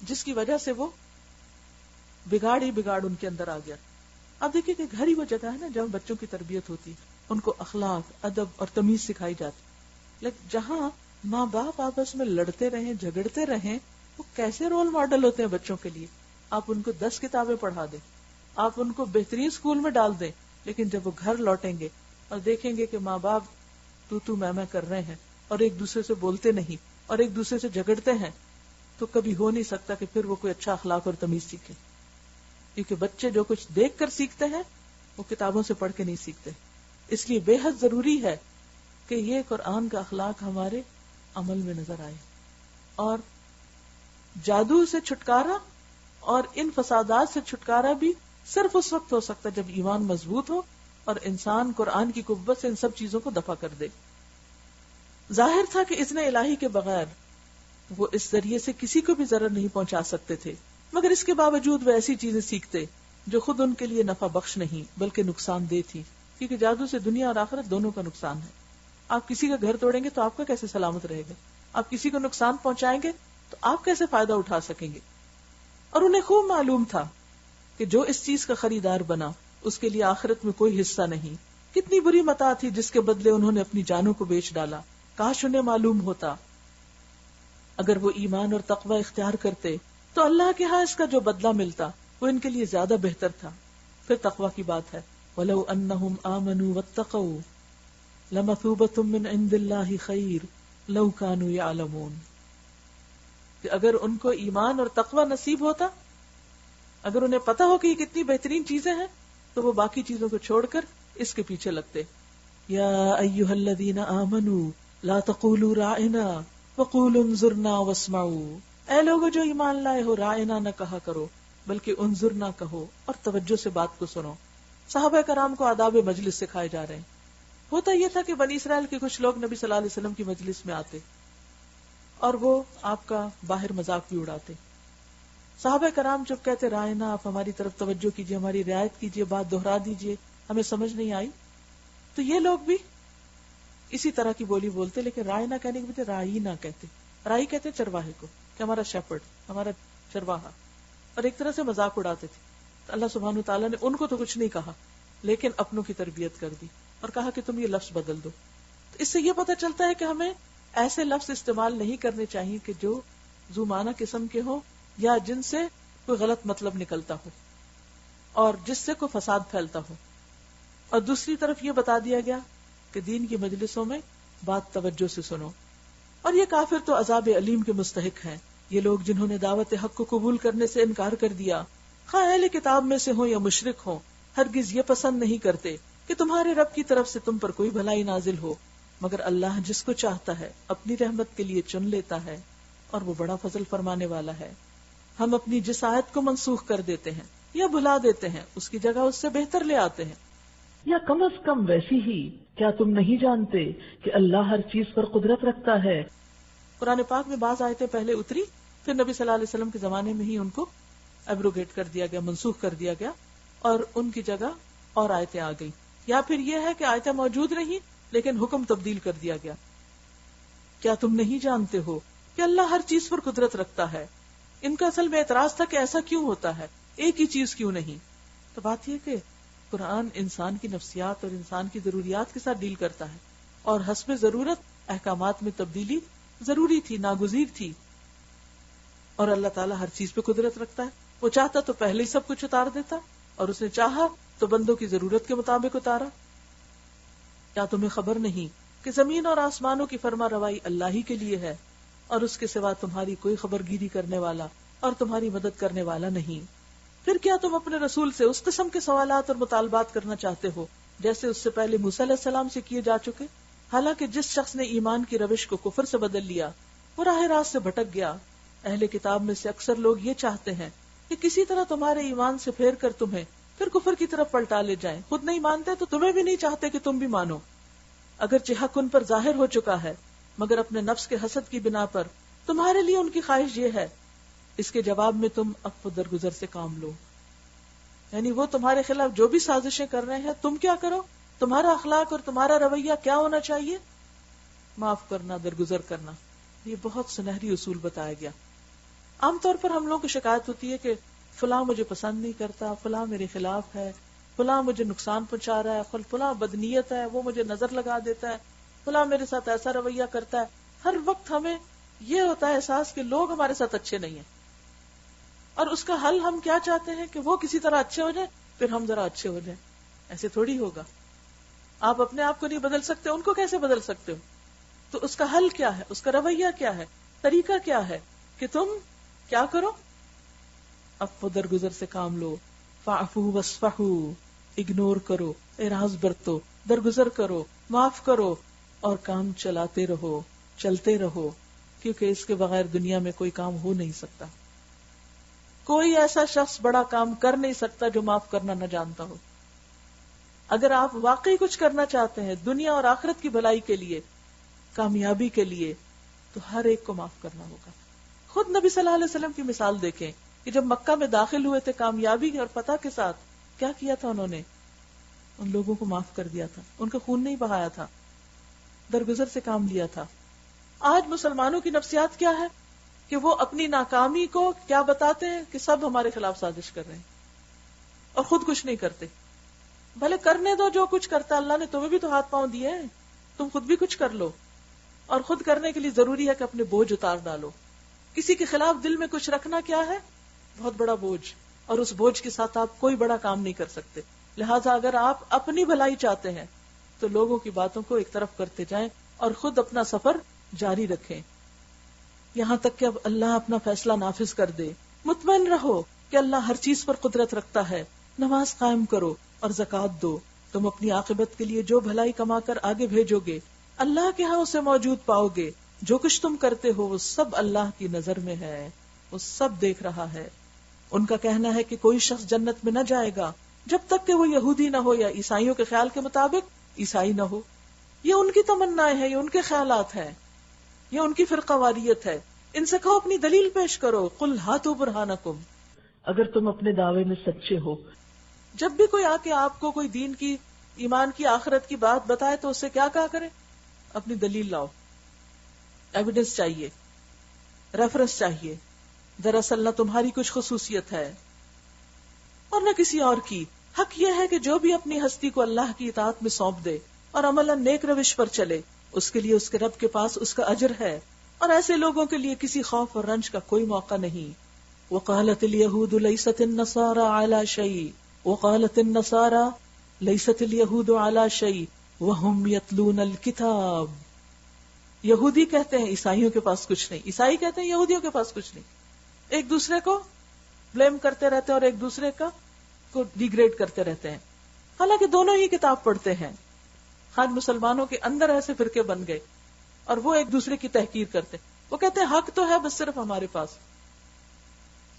Speaker 1: جس کی وجہ سے وہ بگاڑ ہی بگاڑ ان کے اندر آ گیا. اب دیکھیں کہ گھر ہی وہ جگہ ہے نا جہاں بچوں کی تربیت ہوتی، ان کو اخلاق، ادب اور تمیز سکھائی جاتی. لیکن جہاں ماں باپ آپس میں لڑتے رہیں، جھگڑتے رہیں، وہ کیسے رول ماڈل ہوتے ہیں بچوں کے لیے. آپ ان کو 10 کتابیں پڑھا دیں، آپ ان کو بہترین اسکول میں ڈال دیں، لیکن جب وہ گھر لوٹیں گے اور دیکھیں گے کہ ماں باپ تو میں کر رہے ہیں اور ایک دوسرے سے بولتے نہیں اور ایک دوسرے سے جھگڑتے ہیں، تو کبھی ہو نہیں سکتا کہ پھر وہ کوئی اچھا اخلاق اور تمیز سیکھے. کیونکہ بچے جو کچھ دیکھ کر سیکھتے ہیں وہ کتابوں سے پڑھ کے نہیں سیکھتے. اس لیے بے حد ضروری ہے کہ یہ قرآن کا اخلاق ہمارے عمل میں نظر آئے. اور جادو سے چھٹکارا اور ان فسادات سے چھٹکارا بھی صرف اس وقت ہو سکتا ہے جب ایمان مضبوط ہو اور انسان قرآن کی قوت سے ان سب چیزوں کو دفع کر دے. ظاہر تھا کہ اذن الہی کے بغیر وہ اس ذریعے سے کسی کو بھی ضرر نہیں پہنچا سکتے تھے، مگر اس کے باوجود وہ ایسی چیزیں سیکھتے جو خود ان کے لیے نفع بخش نہیں بلکہ نقصان دہ تھی. کیونکہ جادو سے دنیا اور آخرت دونوں کا نقصان ہے. آپ کسی کا گھر توڑیں گے تو آپ کا کیسے سلامت رہے گا؟ آپ کسی کو نقصان پہنچائیں گے تو آپ کیسے فائدہ اٹھا سکیں گے؟ اور انہیں خوب معلوم تھا کہ جو اس چیز کا خریدار بنا اس کے لیے آخرت میں کوئی حصہ نہیں. کتنی بری متاع تھی جس کے بدلے انہوں نے اپنی جانوں کو بیچ ڈالا. کاش انہیں معلوم ہوتا. اگر وہ ایمان اور تقوی اختیار کرتے تو اللہ کے ہاں اس کا جو بدلہ ملتا وہ ان کے لیے زیادہ بہتر تھا. پھر تقوی کی بات ہے، وَلَوْ أَنَّهُمْ آمَنُوا وَاتَّقَوْا لَمَثُوبَةٌ مِّنْ عِندِ اللَّهِ خَيْرٌ لَوْ كَانُوا يَعْلَمُونَ. کہ اگر ان کو ایمان اور تقوی نصیب ہوتا، اگر انہیں پتا ہو کہ یہ کتنی بہترین چیزیں ہیں، تو وہ باقی چیزوں کو چھوڑ کر اس کے پیچھے لگتے. یا ایھا الذین آمنوا لا تقولوا راعنا وقولوا انظرنا واسمعوا. اے لوگو جو ایمان لائے ہو، راعنا نہ کہا کرو بلکہ انظرنا کہو اور توجہ سے بات کو سنو. صحابہ کرام کو آداب مجلس سکھائے جا رہے ہیں. ہوتا یہ تھا کہ بنی اسرائیل کے کچھ لوگ نبی صلی اللہ علیہ وسلم کی مجلس میں آتے اور وہ آپ کا باہر مذاق بھی اڑاتے. صحابہ کرام جب کہتے رائنا، آپ ہماری طرف توجہ کیجئے، ہماری رعایت کیجئے، بات دہرا دیجئے، ہمیں سمجھ نہیں آئی، تو یہ لوگ بھی اسی طرح کی بولی بولتے، لیکن رائنا کہنے کے بجائے رائی نہ کہتے. رائی کہتے چرواہے کو، کہ ہمارا شیپرڈ، ہمارا چرواہا، اور ایک طرح سے مذاق اڑاتے تھے. تو اللہ سبحانہ وتعالیٰ نے ان کو تو کچھ نہیں کہا لیکن اپنوں کی تربیت کر دی اور کہا کہ تم یہ لفظ بدل دو. اس سے یہ پتہ چلتا ہے کہ ہمیں ایسے لفظ استعمال نہیں کرنے چاہیے کہ جو ذو معنی قسم کے ہوں یا جن سے کوئی غلط مطلب نکلتا ہو اور جس سے کوئی فساد پھیلتا ہو. اور دوسری طرف یہ بتا دیا گیا کہ دین کی مجلسوں میں بات توجہ سے سنو. اور یہ کافر تو عذاب علیم کے مستحق ہیں. یہ لوگ جنہوں نے دعوت حق کو قبول کرنے سے انکار کر دیا، خواہ اہل کتاب میں سے ہوں یا مشرک ہوں، ہرگز یہ پسند نہیں کرتے کہ تمہارے رب کی طرف سے تم پر کوئی بھلائی نازل ہو، مگر اللہ جس کو چاہتا ہے اپنی رحمت کے لیے چن لیتا ہے، اور وہ بڑا فضل فرمانے والا ہے. ہم اپنی جس آیت کو منسوخ کر دیتے ہیں یا بھلا دیتے ہیں، اس کی جگہ اس سے بہتر لے آتے ہیں.
Speaker 2: یا کم از کم ویسی ہی کیا تم نہیں جانتے کہ اللہ ہر چیز پر قدرت رکھتا ہے.
Speaker 1: قرآن پاک میں بعض آیتیں پہلے اتری، پھر نبی صلی اللہ علیہ وسلم کے زمانے میں ہی ان کو ایبروگیٹ کر دیا گیا، منسوخ کر دیا گیا، اور ان کی جگہ اور آیتیں آ گئی. یا پھر یہ ہے کہ آیتیں موجود رہی لیکن حکم تبدیل کر دیا گیا. کیا تم نہیں جانتے ہو کہ اللہ ہر چیز پر قدرت رکھتا ہے. ان کا اصل میں اعتراض تھا کہ ایسا کیوں ہوتا ہے، ایک ہی چیز کیوں نہیں. تو بات یہ کہ قرآن انسان کی نفسیات اور انسان کی ضروریات کے ساتھ ڈیل کرتا ہے، اور حسب ضرورت احکامات میں تبدیلی ضروری تھی، ناگزیر تھی. اور اللہ تعالیٰ ہر چیز پہ قدرت رکھتا ہے. وہ چاہتا تو پہلے ہی سب کچھ اتار دیتا، اور اس نے چاہا تو بندوں کی ضرورت کے مطابق اتارا. کیا تمہیں خبر نہیں کہ زمین اور آسمانوں کی فرما روائی اللہ ہی کے لیے ہے، اور اس کے سوا تمہاری کوئی خبر گیری کرنے والا اور تمہاری مدد کرنے والا نہیں. پھر کیا تم اپنے رسول سے اس قسم کے سوالات اور مطالبات کرنا چاہتے ہو جیسے اس سے پہلے موسیٰ علیہ السلام سے کیے جا چکے؟ حالانکہ جس شخص نے ایمان کی روش کو کفر سے بدل لیا وہ راہ راست سے بھٹک گیا. اہل کتاب میں سے اکثر لوگ یہ چاہتے ہیں کہ کسی طرح تمہارے ایمان سے پھیر کر تمہیں پھر کفر کی طرف پلٹا لے جائیں. خود نہیں مانتے تو تمہیں بھی نہیں چاہتے کہ تم بھی مانو. اگرچہ حق ان پر ظاہر ہو چکا ہے، مگر اپنے نفس کے حسد کی بنا پر تمہارے لیے ان کی خواہش یہ ہے. اس کے جواب میں تم عفو درگزر سے کام لو. یعنی وہ تمہارے خلاف جو بھی سازشیں کر رہے ہیں، تم کیا کرو، تمہارا اخلاق اور تمہارا رویہ کیا ہونا چاہیے؟ معاف کرنا، درگزر کرنا. یہ بہت سنہری اصول بتایا گیا. عام طور پر ہم لوگوں کو شکایت ہوتی ہے کہ فلاں مجھے پسند نہیں کرتا، فلاں میرے خلاف ہے، فلاں مجھے نقصان پہنچا رہا ہے، فلاں بدنیت ہے، وہ مجھے نظر لگا دیتا ہے، فلاں میرے ساتھ ایسا رویہ کرتا ہے. ہر وقت ہمیں یہ ہوتا ہے احساس کہ لوگ ہمارے ساتھ اچھے نہیں ہیں، اور اس کا حل ہم کیا چاہتے ہیں کہ وہ کسی طرح اچھے ہو جائیں پھر ہم ذرا اچھے ہو جائیں. ایسے تھوڑی ہوگا. آپ اپنے آپ کو نہیں بدل سکتے، ان کو کیسے بدل سکتے ہو؟ تو اس کا حل کیا ہے، اس کا رویہ کیا ہے، طریقہ کیا ہے کہ تم کیا کرو؟ عفو درگزر سے کام لو. فاعفو واصفحو، اگنور کرو، اعراض برتو، درگزر کرو، معاف کرو، اور کام چلاتے رہو، چلتے رہو، کیونکہ اس کے بغیر دنیا میں کوئی کام ہو نہیں سکتا. کوئی ایسا شخص بڑا کام کر نہیں سکتا جو معاف کرنا نہ جانتا ہو. اگر آپ واقعی کچھ کرنا چاہتے ہیں دنیا اور آخرت کی بھلائی کے لیے، کامیابی کے لیے، تو ہر ایک کو معاف کرنا ہوگا. خود نبی صلی اللہ علیہ وسلم کی مثال دیکھیں کہ جب مکہ میں داخل ہوئے تھے کامیابی اور فتح کے ساتھ، کیا کیا تھا انہوں نے؟ ان لوگوں کو معاف کر دیا تھا، ان کا خون نہیں بہایا تھا، درگزر سے کام لیا تھا. آج مسلمانوں کی نفسیات کیا ہے کہ وہ اپنی ناکامی کو کیا بتاتے ہیں کہ سب ہمارے خلاف سازش کر رہے ہیں، اور خود کچھ نہیں کرتے. بھلے کرنے دو جو کچھ کرتا، اللہ نے تمہیں بھی تو ہاتھ پاؤں دیے ہیں، تم خود بھی کچھ کر لو. اور خود کرنے کے لیے ضروری ہے کہ اپنے بوجھ اتار ڈالو. کسی کے خلاف دل میں کچھ رکھنا کیا ہے؟ بہت بڑا بوجھ، اور اس بوجھ کے ساتھ آپ کوئی بڑا کام نہیں کر سکتے. لہٰذا اگر آپ اپنی بھلائی چاہتے ہیں تو لوگوں کی باتوں کو ایک طرف کرتے جائیں اور خود اپنا سفر جاری رکھیں یہاں تک کہ اب اللہ اپنا فیصلہ نافذ کر دے. مطمئن رہو کہ اللہ ہر چیز پر قدرت رکھتا ہے. نماز قائم کرو اور زکوٰۃ دو. تم اپنی عاقبت کے لیے جو بھلائی کما کر آگے بھیجو گے اللہ کے ہاں اسے موجود پاؤ گے. جو کچھ تم کرتے ہو وہ سب اللہ کی نظر میں ہے، وہ سب دیکھ رہا ہے. ان کا کہنا ہے کہ کوئی شخص جنت میں نہ جائے گا جب تک کہ وہ یہودی نہ ہو یا عیسائیوں کے خیال کے مطابق عیسائی نہ ہو. یہ ان کی تمنائیں ہیں، یہ ان کے خیالات ہیں، یہ ان کی فرقہ واریت ہے. ان سے کہو اپنی دلیل پیش کرو. قل ہاتوا برہانکم،
Speaker 2: اگر تم اپنے دعوے میں سچے ہو.
Speaker 1: جب بھی کوئی آ کے آپ کو کوئی دین کی، ایمان کی، آخرت کی بات بتائے تو اس سے کیا کہا کرے؟ اپنی دلیل لاؤ. ایویڈنس چاہیے، ریفرنس چاہیے. دراصل نہ تمہاری کچھ خصوصیت ہے اور نہ کسی اور کی. حق یہ ہے کہ جو بھی اپنی ہستی کو اللہ کی اطاعت میں سونپ دے اور عملاً نیک روش پر چلے اس کے لیے اس کے رب کے پاس اس کا اجر ہے، اور ایسے لوگوں کے لیے کسی خوف اور رنج کا کوئی موقع نہیں۔ وقالت اليهود ليست النصارى على شيء وقالت النصارى ليست اليهود على شيء وهم يتلون الكتاب۔ یہودی کہتے ہیں عیسائیوں کے پاس کچھ نہیں، عیسائی کہتے ہیں یہودیوں کے پاس کچھ نہیں، ایک دوسرے کو بلیم کرتے رہتے ہیں اور ایک دوسرے کو ڈیگریڈ کرتے رہتے ہیں، حالانکہ دونوں ہی کتاب پڑھتے ہیں۔ آج مسلمانوں کے اندر ایسے فرقے بن گئے اور وہ ایک دوسرے کی تحقیر کرتے ہیں، وہ کہتے ہیں حق تو ہے بس صرف ہمارے پاس۔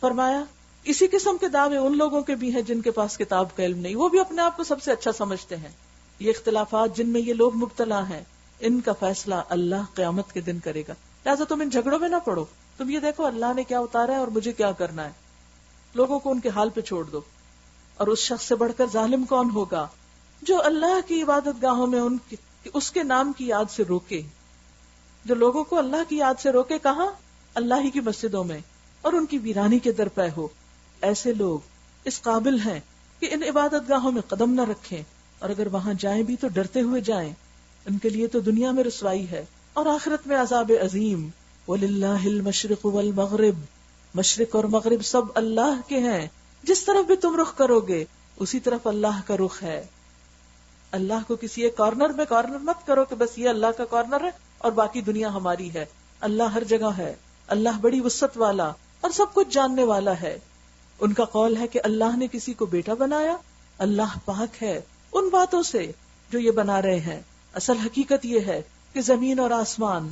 Speaker 1: فرمایا اسی قسم کے دعوے ان لوگوں کے بھی ہیں جن کے پاس کتاب کا علم نہیں، وہ بھی اپنے آپ کو سب سے اچھا سمجھتے ہیں۔ یہ اختلافات جن میں یہ لوگ مبتلا ہیں، ان کا فیصلہ اللہ قیامت کے دن کرے گا، لہٰذا تم ان جھگڑوں میں نہ پڑو، تم یہ دیکھو اللہ نے کیا اتارا ہے اور مجھے کیا کرنا ہے، لوگوں کو ان کے حال پہ چھوڑ دو۔ اور اس شخص سے بڑھ کر ظالم کون ہوگا جو اللہ کی عبادت گاہوں میں اس کے نام کی یاد سے روکے، جو لوگوں کو اللہ کی یاد سے روکے، کہاں؟ اللہ ہی کی مسجدوں میں، اور ان کی ویرانی کے درپے ہو۔ ایسے لوگ اس قابل ہیں کہ ان عبادت گاہوں میں قدم نہ رکھیں، اور اگر وہاں جائیں بھی تو ڈرتے ہوئے جائیں، ان کے لیے تو دنیا میں رسوائی ہے اور آخرت میں عذاب عظیم۔ وَلِلَّهِ الْمَشْرِقُ وَالْمَغْرِبُ، مشرق اور مغرب سب اللہ کے ہیں، جس طرف بھی تم رخ کرو گے اسی طرف اللہ کا رخ ہے۔ اللہ کو کسی ایک کارنر میں کارنر مت کرو کہ بس یہ اللہ کا کارنر ہے اور باقی دنیا ہماری ہے۔ اللہ ہر جگہ ہے، اللہ بڑی وسعت والا اور سب کچھ جاننے والا ہے۔ ان کا قول ہے کہ اللہ نے کسی کو بیٹا بنایا، اللہ پاک ہے ان باتوں سے جو یہ بنا رہے ہیں۔ اصل حقیقت یہ ہے کہ زمین اور آسمان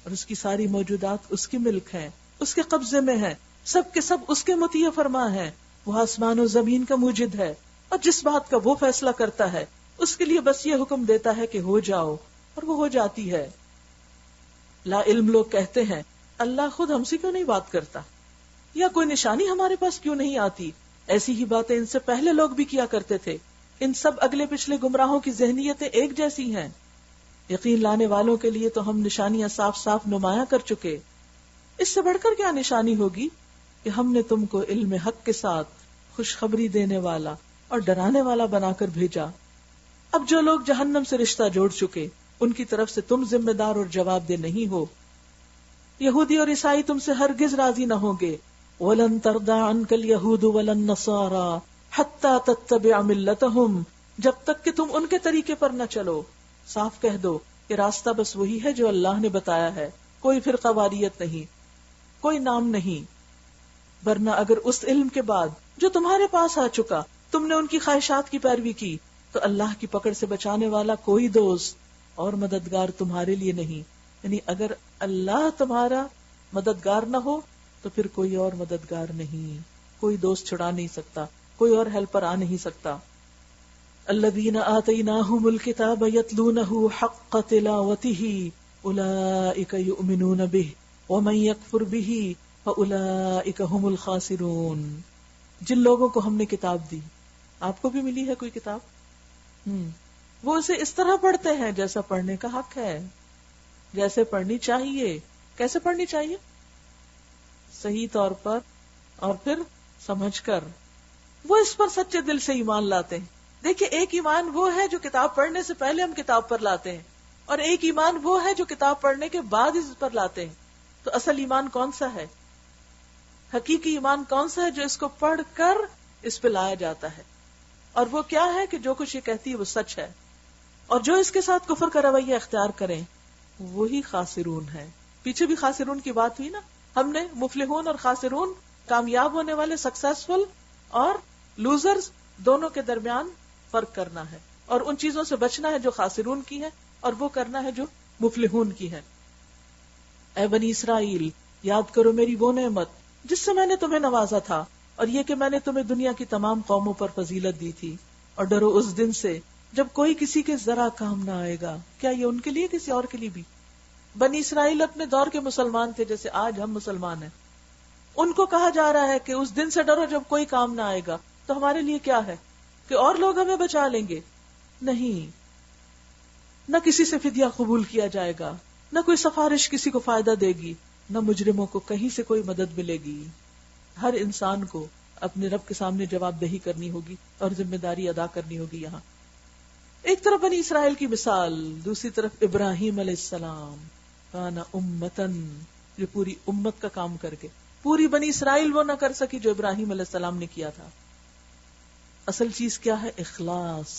Speaker 1: اور اس کی ساری موجودات اس کی ملک ہیں، اس کے قبضے میں ہیں، سب کے سب اس کے مطیع فرما ہیں۔ وہ آسمان و زمین کا موجد ہے، اور جس بات کا وہ فیصلہ کرتا ہے اس کے لیے بس یہ حکم دیتا ہے کہ ہو جاؤ، اور وہ ہو جاتی ہے۔ لا علم لوگ کہتے ہیں اللہ خود ہم سے کیوں نہیں بات کرتا، یا کوئی نشانی ہمارے پاس کیوں نہیں آتی؟ ایسی ہی باتیں ان سے پہلے لوگ بھی کیا کرتے تھے۔ ان سب اگلے پچھلے گمراہوں کی ذہنیتیں ایک جیسی ہیں۔ یقین لانے والوں کے لیے تو ہم نشانیاں صاف صاف نمایاں کر چکے، اس سے بڑھ کر کیا نشانی ہوگی کہ ہم نے تم کو علم حق کے ساتھ خوشخبری دینے والا اور ڈرانے والا بنا کر بھیجا۔ اب جو لوگ جہنم سے رشتہ جوڑ چکے ان کی طرف سے تم ذمہ دار اور جواب دہ نہیں ہو۔ یہودی اور عیسائی تم سے ہرگز راضی نہ ہوں گے۔ وَلَن تَرْضَىٰ عَنْكَ الْيَهُودُ وَلَا النَّصَارَىٰ حَتَّىٰ تَتَّبِعَ مِلَّتَهُمْ، جب تک کہ تم ان کے طریقے پر نہ چلو۔ صاف کہہ دو کہ راستہ بس وہی ہے جو اللہ نے بتایا ہے، کوئی فرقہ واریت نہیں، کوئی نام نہیں۔ ورنہ اگر اس علم کے بعد جو تمہارے پاس آ چکا تم نے ان کی خواہشات کی پیروی کی تو اللہ کی پکڑ سے بچانے والا کوئی دوست اور مددگار تمہارے لیے نہیں۔ یعنی اگر اللہ تمہارا مددگار نہ ہو تو پھر کوئی اور مددگار نہیں، کوئی دوست چھڑا نہیں سکتا، کوئی اور ہیلپر آ نہیں سکتا۔ الذین آتیناہم الکتاب یتلونہ حق تلاوتہ اولئک یؤمنون بہ ومن یکفر بہ فاولئک ھم الخاسرون۔ جن لوگوں کو ہم نے کتاب دی، آپ کو بھی ملی ہے کوئی کتاب، وہ اسے اس طرح پڑھتے ہیں جیسا پڑھنے کا حق ہے، جیسے پڑھنی چاہیے۔ کیسے پڑھنی چاہیے؟ صحیح طور پر اور پھر سمجھ کر۔ وہ اس پر سچے دل سے ایمان لاتے ہیں۔ دیکھیے، ایک ایمان وہ ہے جو کتاب پڑھنے سے پہلے ہم کتاب پر لاتے ہیں، اور ایک ایمان وہ ہے جو کتاب پڑھنے کے بعد اس پر لاتے ہیں۔ تو اصل ایمان کون سا ہے؟ حقیقی ایمان کون سا ہے جو اس کو پڑھ کر اس پہ لایا جاتا ہے؟ اور وہ کیا ہے کہ جو کچھ یہ کہتی ہے وہ سچ ہے، اور جو اس کے ساتھ کفر کا رویہ اختیار کریں وہی خاسرون ہے۔ پیچھے بھی خاسرون کی بات ہوئی نا، ہم نے مفلحون اور خاسرون، کامیاب ہونے والے سکسیسفل اور لوزرز، دونوں کے درمیان فرق کرنا ہے، اور ان چیزوں سے بچنا ہے جو خاسرون کی ہے اور وہ کرنا ہے جو مفلحون کی ہے۔ اے بنی اسرائیل، یاد کرو میری وہ نعمت جس سے میں نے تمہیں نوازا تھا، اور یہ کہ میں نے تمہیں دنیا کی تمام قوموں پر فضیلت دی تھی، اور ڈرو اس دن سے جب کوئی کسی کے ذرا کام نہ آئے گا۔ کیا یہ ان کے لیے کسی اور کے لیے بھی؟ بنی اسرائیل اپنے دور کے مسلمان تھے جیسے آج ہم مسلمان ہیں، ان کو کہا جا رہا ہے کہ اس دن سے ڈرو جب کوئی کام نہ آئے گا۔ تو ہمارے لیے کیا ہے کہ اور لوگ ہمیں بچا لیں گے؟ نہیں، نہ کسی سے فدیہ قبول کیا جائے گا، نہ کوئی سفارش کسی کو فائدہ دے گی، نہ مجرموں کو کہیں سے کوئی مدد ملے گی۔ ہر انسان کو اپنے رب کے سامنے جواب دہی کرنی ہوگی اور ذمہ داری ادا کرنی ہوگی۔ یہاں ایک طرف بنی اسرائیل کی مثال، دوسری طرف ابراہیم علیہ السلام، کانا امتن، جو پوری امت کا کام کر کے، پوری بنی اسرائیل وہ نہ کر سکی جو ابراہیم علیہ السلام نے کیا تھا. اصل چیز کیا ہے؟ اخلاص.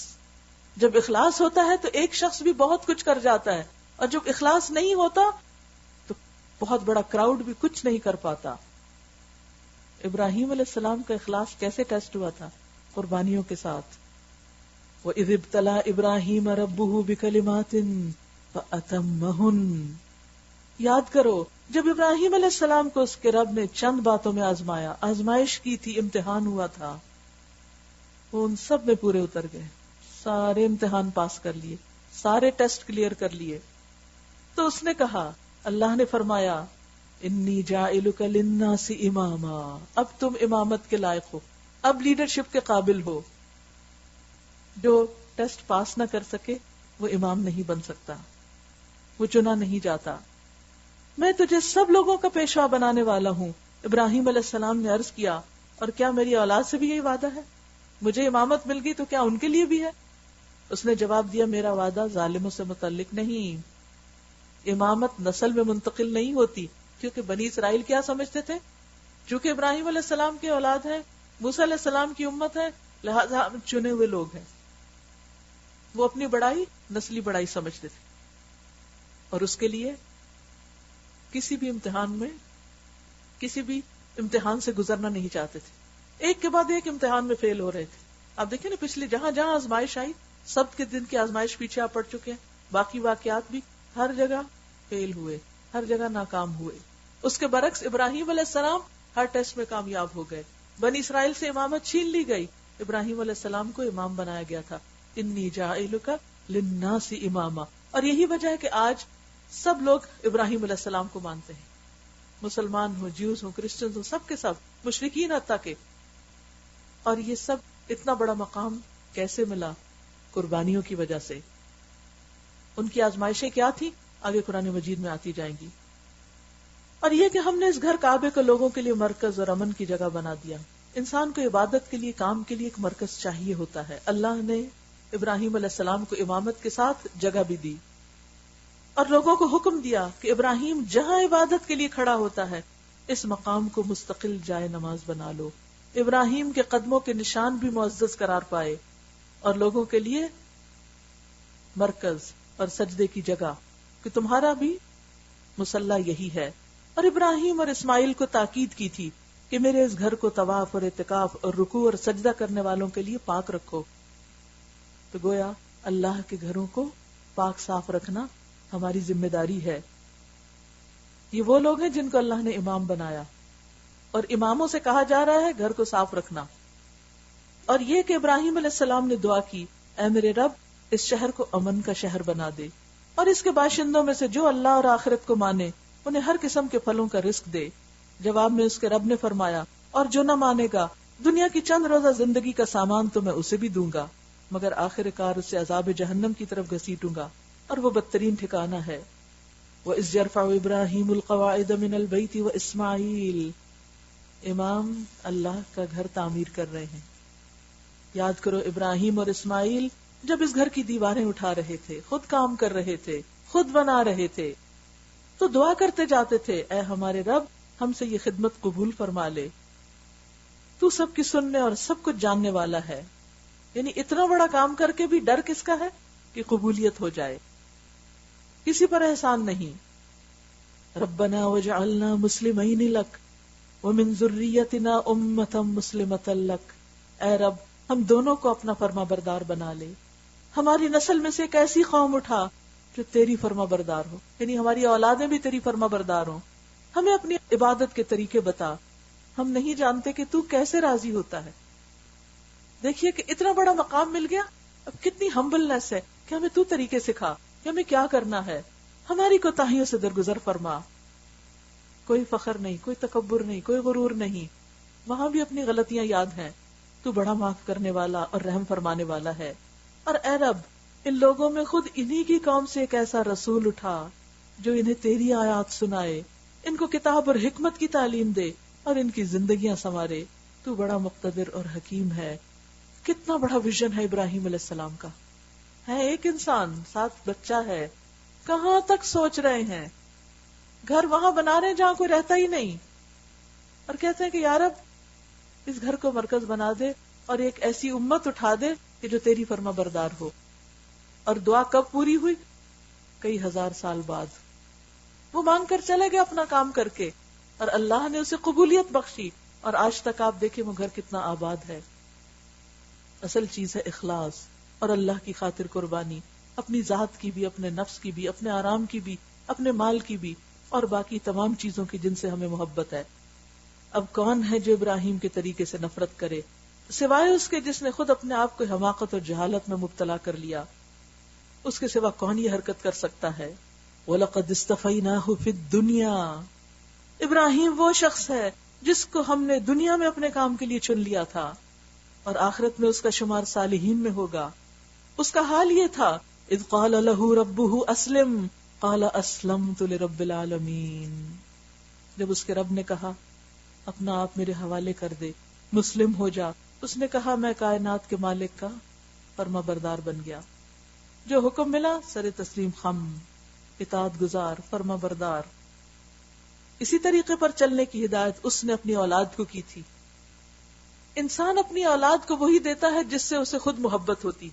Speaker 1: جب اخلاص ہوتا ہے تو ایک شخص بھی بہت کچھ کر جاتا ہے، اور جب اخلاص نہیں ہوتا تو بہت بڑا کراؤڈ بھی کچھ نہیں کر پاتا. ابراہیم علیہ السلام کا اخلاص کیسے ٹیسٹ ہوا تھا؟ قربانیوں کے ساتھ. وَإِذِ ابْتَلَىٰ إِبْرَاهِيمَ رَبُّهُ بِكَلِمَاتٍ فَأَتَمَّهُنَّ. یاد کرو جب ابراہیم علیہ السلام کو اس کے رب نے چند باتوں میں آزمایا، آزمائش کی تھی، امتحان ہوا تھا، وہ ان سب میں پورے اتر گئے، سارے امتحان پاس کر لیے، سارے ٹیسٹ کلیئر کر لیے. تو اس نے کہا، اللہ نے فرمایا انی جاعلک للناس اماما، اب تم امامت کے لائق ہو، اب لیڈرشپ کے قابل ہو. جو ٹیسٹ پاس نہ کر سکے وہ امام نہیں بن سکتا، وہ چنا نہیں جاتا. میں تجھے سب لوگوں کا پیشوا بنانے والا ہوں. ابراہیم علیہ السلام نے عرض کیا، اور کیا میری اولاد سے بھی یہی وعدہ ہے؟ مجھے امامت مل گئی تو کیا ان کے لیے بھی ہے؟ اس نے جواب دیا، میرا وعدہ ظالموں سے متعلق نہیں، امامت نسل میں منتقل نہیں ہوتی. کیونکہ بنی اسرائیل کیا سمجھتے تھے؟ چونکہ ابراہیم علیہ السلام کی اولاد ہے، موسیٰ علیہ السلام کی امت ہے، لہذا ہم چنے ہوئے لوگ ہیں. وہ اپنی بڑائی نسلی بڑائی سمجھتے تھے، اور اس کے لیے کسی بھی امتحان سے گزرنا نہیں چاہتے تھے. ایک کے بعد ایک امتحان میں فیل ہو رہے تھے. آپ دیکھیں نا، پچھلی جہاں جہاں آزمائش آئی، سب کے دن کی آزمائش پیچھے آپ پڑ چکے ہیں، باقی واقعات بھی ہر جگہ فیل ہوئے، ہر جگہ ناکام ہوئے. اس کے برعکس ابراہیم علیہ السلام ہر ٹیسٹ میں کامیاب ہو گئے. بنی اسرائیل سے امامت چھین لی گئی، ابراہیم علیہ السلام کو امام بنایا گیا تھا. انی جاعلک للناس اماما. اور یہی وجہ ہے کہ آج سب لوگ ابراہیم علیہ السلام کو مانتے ہیں، مسلمان ہوں، جیوز ہوں، کرسچنز ہوں، سب کے سب، مشرکین حتیٰ کہ. اور یہ سب اتنا بڑا مقام کیسے ملا؟ قربانیوں کی وجہ سے. ان کی آزمائشیں کیا تھی؟ آگے قرآن مجید میں آتی جائیں گی. اور یہ کہ ہم نے اس گھر کعبے کو لوگوں کے لیے مرکز اور امن کی جگہ بنا دیا. انسان کو عبادت کے لیے، کام کے لیے ایک مرکز چاہیے ہوتا ہے. اللہ نے ابراہیم علیہ السلام کو امامت کے ساتھ جگہ بھی دی، اور لوگوں کو حکم دیا کہ ابراہیم جہاں عبادت کے لیے کھڑا ہوتا ہے اس مقام کو مستقل جائے نماز بنا لو. ابراہیم کے قدموں کے نشان بھی معزز قرار پائے، اور لوگوں کے لیے مرکز اور سجدے کی جگہ، کہ تمہارا بھی مصلی یہی ہے. اور ابراہیم اور اسماعیل کو تاکید کی تھی کہ میرے اس گھر کو طواف اور اعتکاف اور رکوع اور سجدہ کرنے والوں کے لیے پاک رکھو. تو گویا اللہ کے گھروں کو پاک صاف رکھنا ہماری ذمہ داری ہے. یہ وہ لوگ ہیں جن کو اللہ نے امام بنایا، اور اماموں سے کہا جا رہا ہے گھر کو صاف رکھنا. اور یہ کہ ابراہیم علیہ السلام نے دعا کی، اے میرے رب اس شہر کو امن کا شہر بنا دے، اور اس کے باشندوں میں سے جو اللہ اور آخرت کو مانے انہیں ہر قسم کے پھلوں کا رزق دے. جواب میں اس کے رب نے فرمایا، اور جو نہ مانے گا دنیا کی چند روزہ زندگی کا سامان تو میں اسے بھی دوں گا، مگر آخر کار اسے عذاب جہنم کی طرف گھسیٹوں گا، اور وہ بدترین ٹھکانہ ہے. وَإِذْ يَرْفَعُ إِبْرَاهِيمُ الْقَوَاعِدَ مِنَ الْبَيْتِ وَإِسْمَاعِيلُ. امام اللہ کا گھر تعمیر کر رہے ہیں. یاد کرو ابراہیم اور اسماعیل جب اس گھر کی دیواریں اٹھا رہے تھے، خود کام کر رہے تھے، خود بنا رہے تھے، تو دعا کرتے جاتے تھے، اے ہمارے رب ہم سے یہ خدمت قبول فرما لے، تو سب کی سننے اور سب کچھ جاننے والا ہے. یعنی اتنا بڑا کام کر کے بھی ڈر کس کا ہے؟ کہ قبولیت ہو جائے، کسی پر احسان نہیں. ربنا وجعلنا مسلمین لک ومن ذریتنا امۃ مسلمۃ لک. اے رب ہم دونوں کو اپنا فرما بردار بنا لے، ہماری نسل میں سے ایک ایسی قوم اٹھا جو تیری فرما بردار ہو، یعنی ہماری اولادیں بھی تیری فرما بردار ہوں. ہمیں اپنی عبادت کے طریقے بتا، ہم نہیں جانتے کہ تو کیسے راضی ہوتا ہے. دیکھیے کہ اتنا بڑا مقام مل گیا، اب کتنی ہمبلنس ہے کہ ہمیں تو طریقے سکھا کہ ہمیں کیا کرنا ہے. ہماری کوتاہیوں سے درگزر فرما. کوئی فخر نہیں، کوئی تکبر نہیں، کوئی غرور نہیں، وہاں بھی اپنی غلطیاں یاد ہیں. تو بڑا معاف کرنے والا اور رحم فرمانے والا ہے. اور اے رب ان لوگوں میں خود انہی کی قوم سے ایک ایسا رسول اٹھا جو انہیں تیری آیات سنائے، ان کو کتاب اور حکمت کی تعلیم دے اور ان کی زندگیاں سنوارے. تو بڑا مقتدر اور حکیم ہے. کتنا بڑا ویژن ہے ابراہیم علیہ السلام کا. ہے ایک انسان، ساتھ بچہ ہے، کہاں تک سوچ رہے ہیں؟ گھر وہاں بنا رہے ہیں جہاں کوئی رہتا ہی نہیں، اور کہتے ہیں کہ یا رب اس گھر کو مرکز بنا دے اور ایک ایسی امت اٹھا دے کہ جو تیری فرما بردار ہو. اور دعا کب پوری ہوئی؟ کئی ہزار سال بعد. وہ مانگ کر چلے گئے اپنا کام کر کے، اور اللہ نے اسے قبولیت بخشی، اور آج تک آپ دیکھیں وہ گھر کتنا آباد ہے. اصل چیز ہے اخلاص اور اللہ کی خاطر قربانی، اپنی ذات کی بھی، اپنے نفس کی بھی، اپنے آرام کی بھی، اپنے مال کی بھی، اور باقی تمام چیزوں کی جن سے ہمیں محبت ہے. اب کون ہے جو ابراہیم کے طریقے سے نفرت کرے سوائے اس کے جس نے خود اپنے آپ کو حماقت اور جہالت میں مبتلا کر لیا. اس کے سوا کون یہ حرکت کر سکتا ہے؟ وَلَقَدْ اسْتَفَيْنَاهُ فِي الدُّنْيَا، ابراہیم وہ شخص ہے جس کو ہم نے دنیا میں اپنے کام کے لیے چن لیا تھا، اور آخرت میں اس کا شمار صالحین میں ہوگا. اس کا حال یہ تھا، اذ قال له ربه اسلم قال اسلمت لرب العالمین، جب اس کے رب نے کہا اپنا آپ میرے حوالے کر دے، مسلم ہو جا، اس نے کہا میں کائنات کے مالک کا فرما بردار بن گیا. جو حکم ملا سر تسلیم خم، اطاعت گزار، فرما بردار. اسی طریقے پر چلنے کی ہدایت اس نے اپنی اولاد کو کی تھی. انسان اپنی اولاد کو وہی دیتا ہے جس سے اسے خود محبت ہوتی.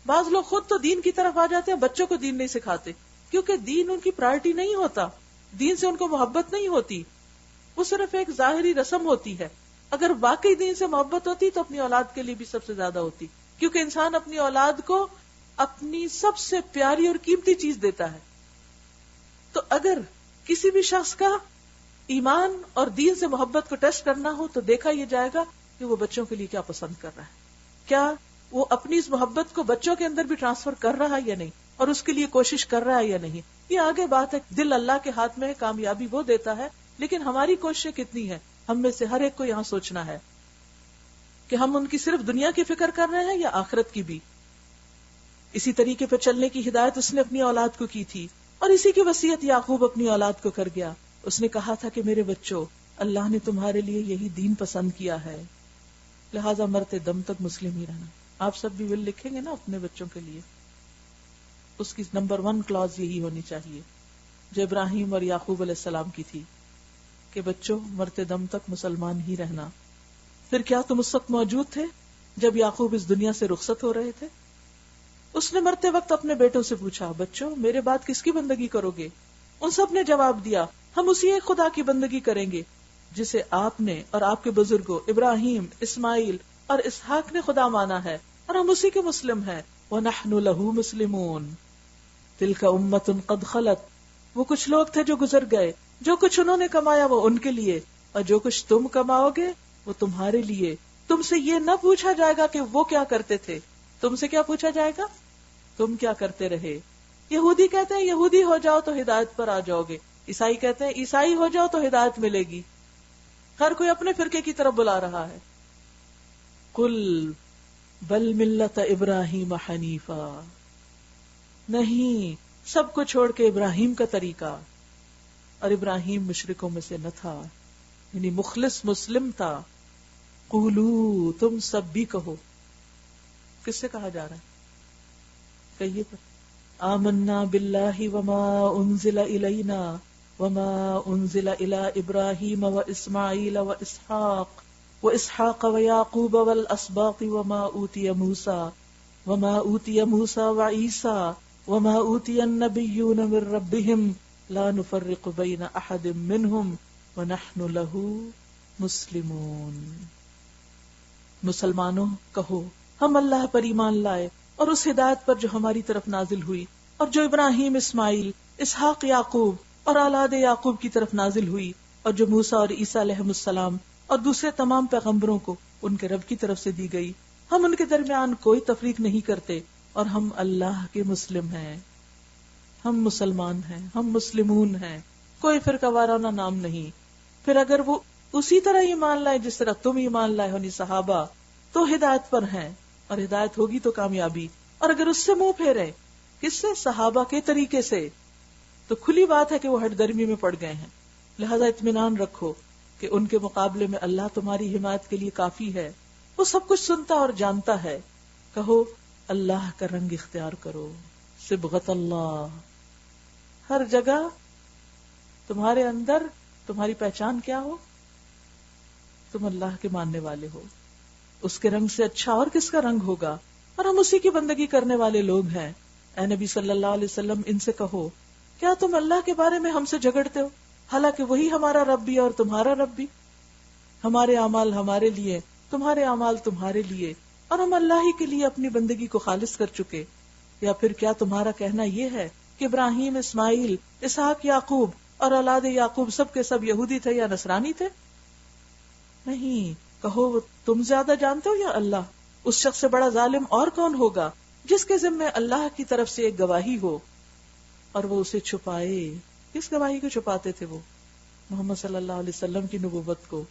Speaker 1: بعض لوگ خود تو دین کی طرف آ جاتے ہیں، بچوں کو دین نہیں سکھاتے، کیونکہ دین ان کی پرائرٹی نہیں ہوتا، دین سے ان کو محبت نہیں ہوتی، وہ صرف ایک ظاہری رسم ہوتی ہے. اگر واقعی دین سے محبت ہوتی تو اپنی اولاد کے لیے بھی سب سے زیادہ ہوتی، کیونکہ انسان اپنی اولاد کو اپنی سب سے پیاری اور قیمتی چیز دیتا ہے. تو اگر کسی بھی شخص کا ایمان اور دین سے محبت کو ٹیسٹ کرنا ہو تو دیکھا یہ جائے گا کہ وہ بچوں کے لیے کیا پسند کر رہا ہے، کیا وہ اپنی اس محبت کو بچوں کے اندر بھی ٹرانسفر کر رہا ہے یا نہیں، اور اس کے لیے کوشش کر رہا ہے یا نہیں. یہ آگے بات ہے، دل اللہ کے ہاتھ میں ہے، کامیابی وہ دیتا ہے، لیکن ہماری کوششیں کتنی ہیں. ہم میں سے ہر ایک کو یہاں سوچنا ہے کہ ہم ان کی صرف دنیا کی فکر کر رہے ہیں یا آخرت کی بھی. اسی طریقے پہ چلنے کی ہدایت اس نے اپنی اولاد کو کی تھی، اور اسی کی وصیت یعقوب اپنی اولاد کو کر گیا. اس نے کہا تھا کہ میرے بچوں، اللہ نے تمہارے لیے یہی دین پسند کیا ہے، لہذا مرتے دم تک مسلم ہی رہنا. آپ سب بھی ول لکھیں گے نا اپنے بچوں کے لیے، اس کی نمبر 1 کلاز یہی ہونی چاہیے جو ابراہیم اور یعقوب علیہ السلام کی تھی کہ بچوں مرتے دم تک مسلمان ہی رہنا. پھر کیا تم اس وقت موجود تھے جب یعقوب اس دنیا سے رخصت ہو رہے تھے؟ اس نے مرتے وقت اپنے بیٹوں سے پوچھا، بچوں میرے بعد کس کی بندگی کرو گے؟ ان سب نے جواب دیا، ہم اسی ایک خدا کی بندگی کریں گے جسے آپ نے اور آپ کے بزرگوں ابراہیم، اسماعیل اور اسحاق نے خدا مانا ہے، اور ہم اسی کے مسلم ہیں. وَنَحْنُ لَهُ مُسْلِمُونَ تِلْكَ أُمَّةٌ قَدْ خَلَتْ، وہ کچھ لوگ تھے جو گزر گئے، جو کچھ انہوں نے کمایا وہ ان کے لیے، اور جو کچھ تم کماؤ گے وہ تمہارے لیے. تم سے یہ نہ پوچھا جائے گا کہ وہ کیا کرتے تھے، تم سے کیا پوچھا جائے گا، تم کیا کرتے رہے. یہودی کہتے ہیں یہودی ہو جاؤ تو ہدایت پر آ جاؤ گے، عیسائی کہتے ہیں عیسائی ہو جاؤ تو ہدایت ملے گی. ہر کوئی اپنے فرقے کی طرف بلا رہا ہے. قل بل ملت ابراہیم حنیفا، نہیں، سب کو چھوڑ کے ابراہیم کا طریقہ. اور ابراہیم مشرکوں میں سے نہ تھا، یعنی مخلص مسلم تھا. قولو، تم سب بھی کہو. کس سے کہا جا رہا ہے؟ کہیے پر. آمنا باللہ وما انزل الینا وما انزل الی ابراہیم واسماعیل واسحاق ویعقوب والاسباط وما اوتی موسیٰ وعیسیٰ وما اوتی النبیون من ربهم لا نفرق بین احد منہم ونحن له مسلمون. مسلمانوں کہو، ہم اللہ پر ایمان لائے اور اس ہدایت پر جو ہماری طرف نازل ہوئی اور جو ابراہیم، اسماعیل، اسحاق، یعقوب اور اولاد یعقوب کی طرف نازل ہوئی، اور جو موسیٰ اور عیسیٰ علیہ السلام اور دوسرے تمام پیغمبروں کو ان کے رب کی طرف سے دی گئی. ہم ان کے درمیان کوئی تفریق نہیں کرتے، اور ہم اللہ کے مسلم ہیں، ہم مسلمان ہیں، ہم مسلمون ہیں، کوئی فرقہ وارانہ نام نہیں. پھر اگر وہ اسی طرح ایمان لائے جس طرح تم ایمان لائے ہونی صحابہ، تو ہدایت پر ہیں، اور ہدایت ہوگی تو کامیابی. اور اگر اس سے منہ پھیرے، کس سے؟ صحابہ کے طریقے سے، تو کھلی بات ہے کہ وہ ہٹ درمی میں پڑ گئے ہیں. لہذا اطمینان رکھو کہ ان کے مقابلے میں اللہ تمہاری حمایت کے لیے کافی ہے. وہ سب کچھ سنتا اور جانتا ہے. کہو اللہ کا رنگ اختیار کرو. صبغت اللہ. ہر جگہ تمہارے اندر تمہاری پہچان کیا ہو؟ تم اللہ کے ماننے والے ہو. اس کے رنگ سے اچھا اور کس کا رنگ ہوگا؟ اور ہم اسی کی بندگی کرنے والے لوگ ہیں. اے نبی صلی اللہ علیہ وسلم ان سے کہو کیا تم اللہ کے بارے میں ہم سے جھگڑتے ہو حالانکہ وہی ہمارا رب بھی اور تمہارا رب بھی. ہمارے اعمال ہمارے لیے، تمہارے اعمال تمہارے لیے، اور ہم اللہ ہی کے لیے اپنی بندگی کو خالص کر چکے. یا پھر کیا تمہارا کہنا یہ ہے کہ ابراہیم، اسماعیل، اسحاق، یعقوب اور اولاد یعقوب سب کے سب یہودی تھے یا نصرانی تھے؟ نہیں. کہو وہ تم زیادہ جانتے ہو یا اللہ؟ اس شخص سے بڑا ظالم اور کون ہوگا جس کے ذمے اللہ کی طرف سے ایک گواہی ہو اور وہ اسے چھپائے. کس گواہی کو چھپاتے تھے وہ؟ محمد صلی اللہ علیہ وسلم کی نبوت کو.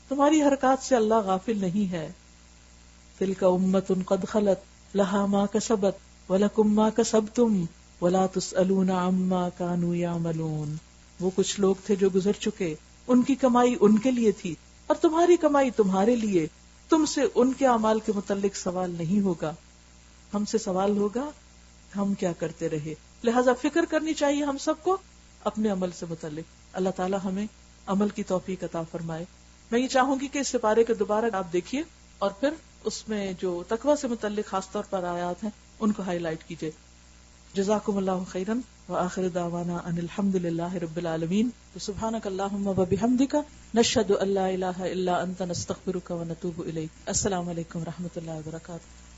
Speaker 1: تمہاری حرکات سے اللہ غافل نہیں ہے. تلک امۃ قد خلت لہا ما کسبت ولکم ما کسبتم ولا تسألون عما كانوا يعملون. وہ کچھ لوگ تھے جو گزر چکے، ان کی کمائی ان کے لیے تھی اور تمہاری کمائی تمہارے لیے. تم سے ان کے اعمال کے متعلق سوال نہیں ہوگا، ہم سے سوال ہوگا ہم کیا کرتے رہے. لہذا فکر کرنی چاہیے ہم سب کو اپنے عمل سے متعلق. اللہ تعالی ہمیں عمل کی توفیق عطا فرمائے. میں یہ چاہوں گی کہ اس سپارے کے دوبارہ آپ دیکھیے اور پھر اس میں جو تقوی سے متعلق خاص طور پر آیات ہیں ان کو ہائی لائٹ کیجیے. جزاکم اللہ خیرا وآخر دعوانا ان الحمد للہ رب العالمین. سبحانک اللہم وبحمدک نشہد ان لا الہ الا انت نستغفرک ونتوب الیک. السلام علیکم ورحمۃ اللہ وبرکاتہ.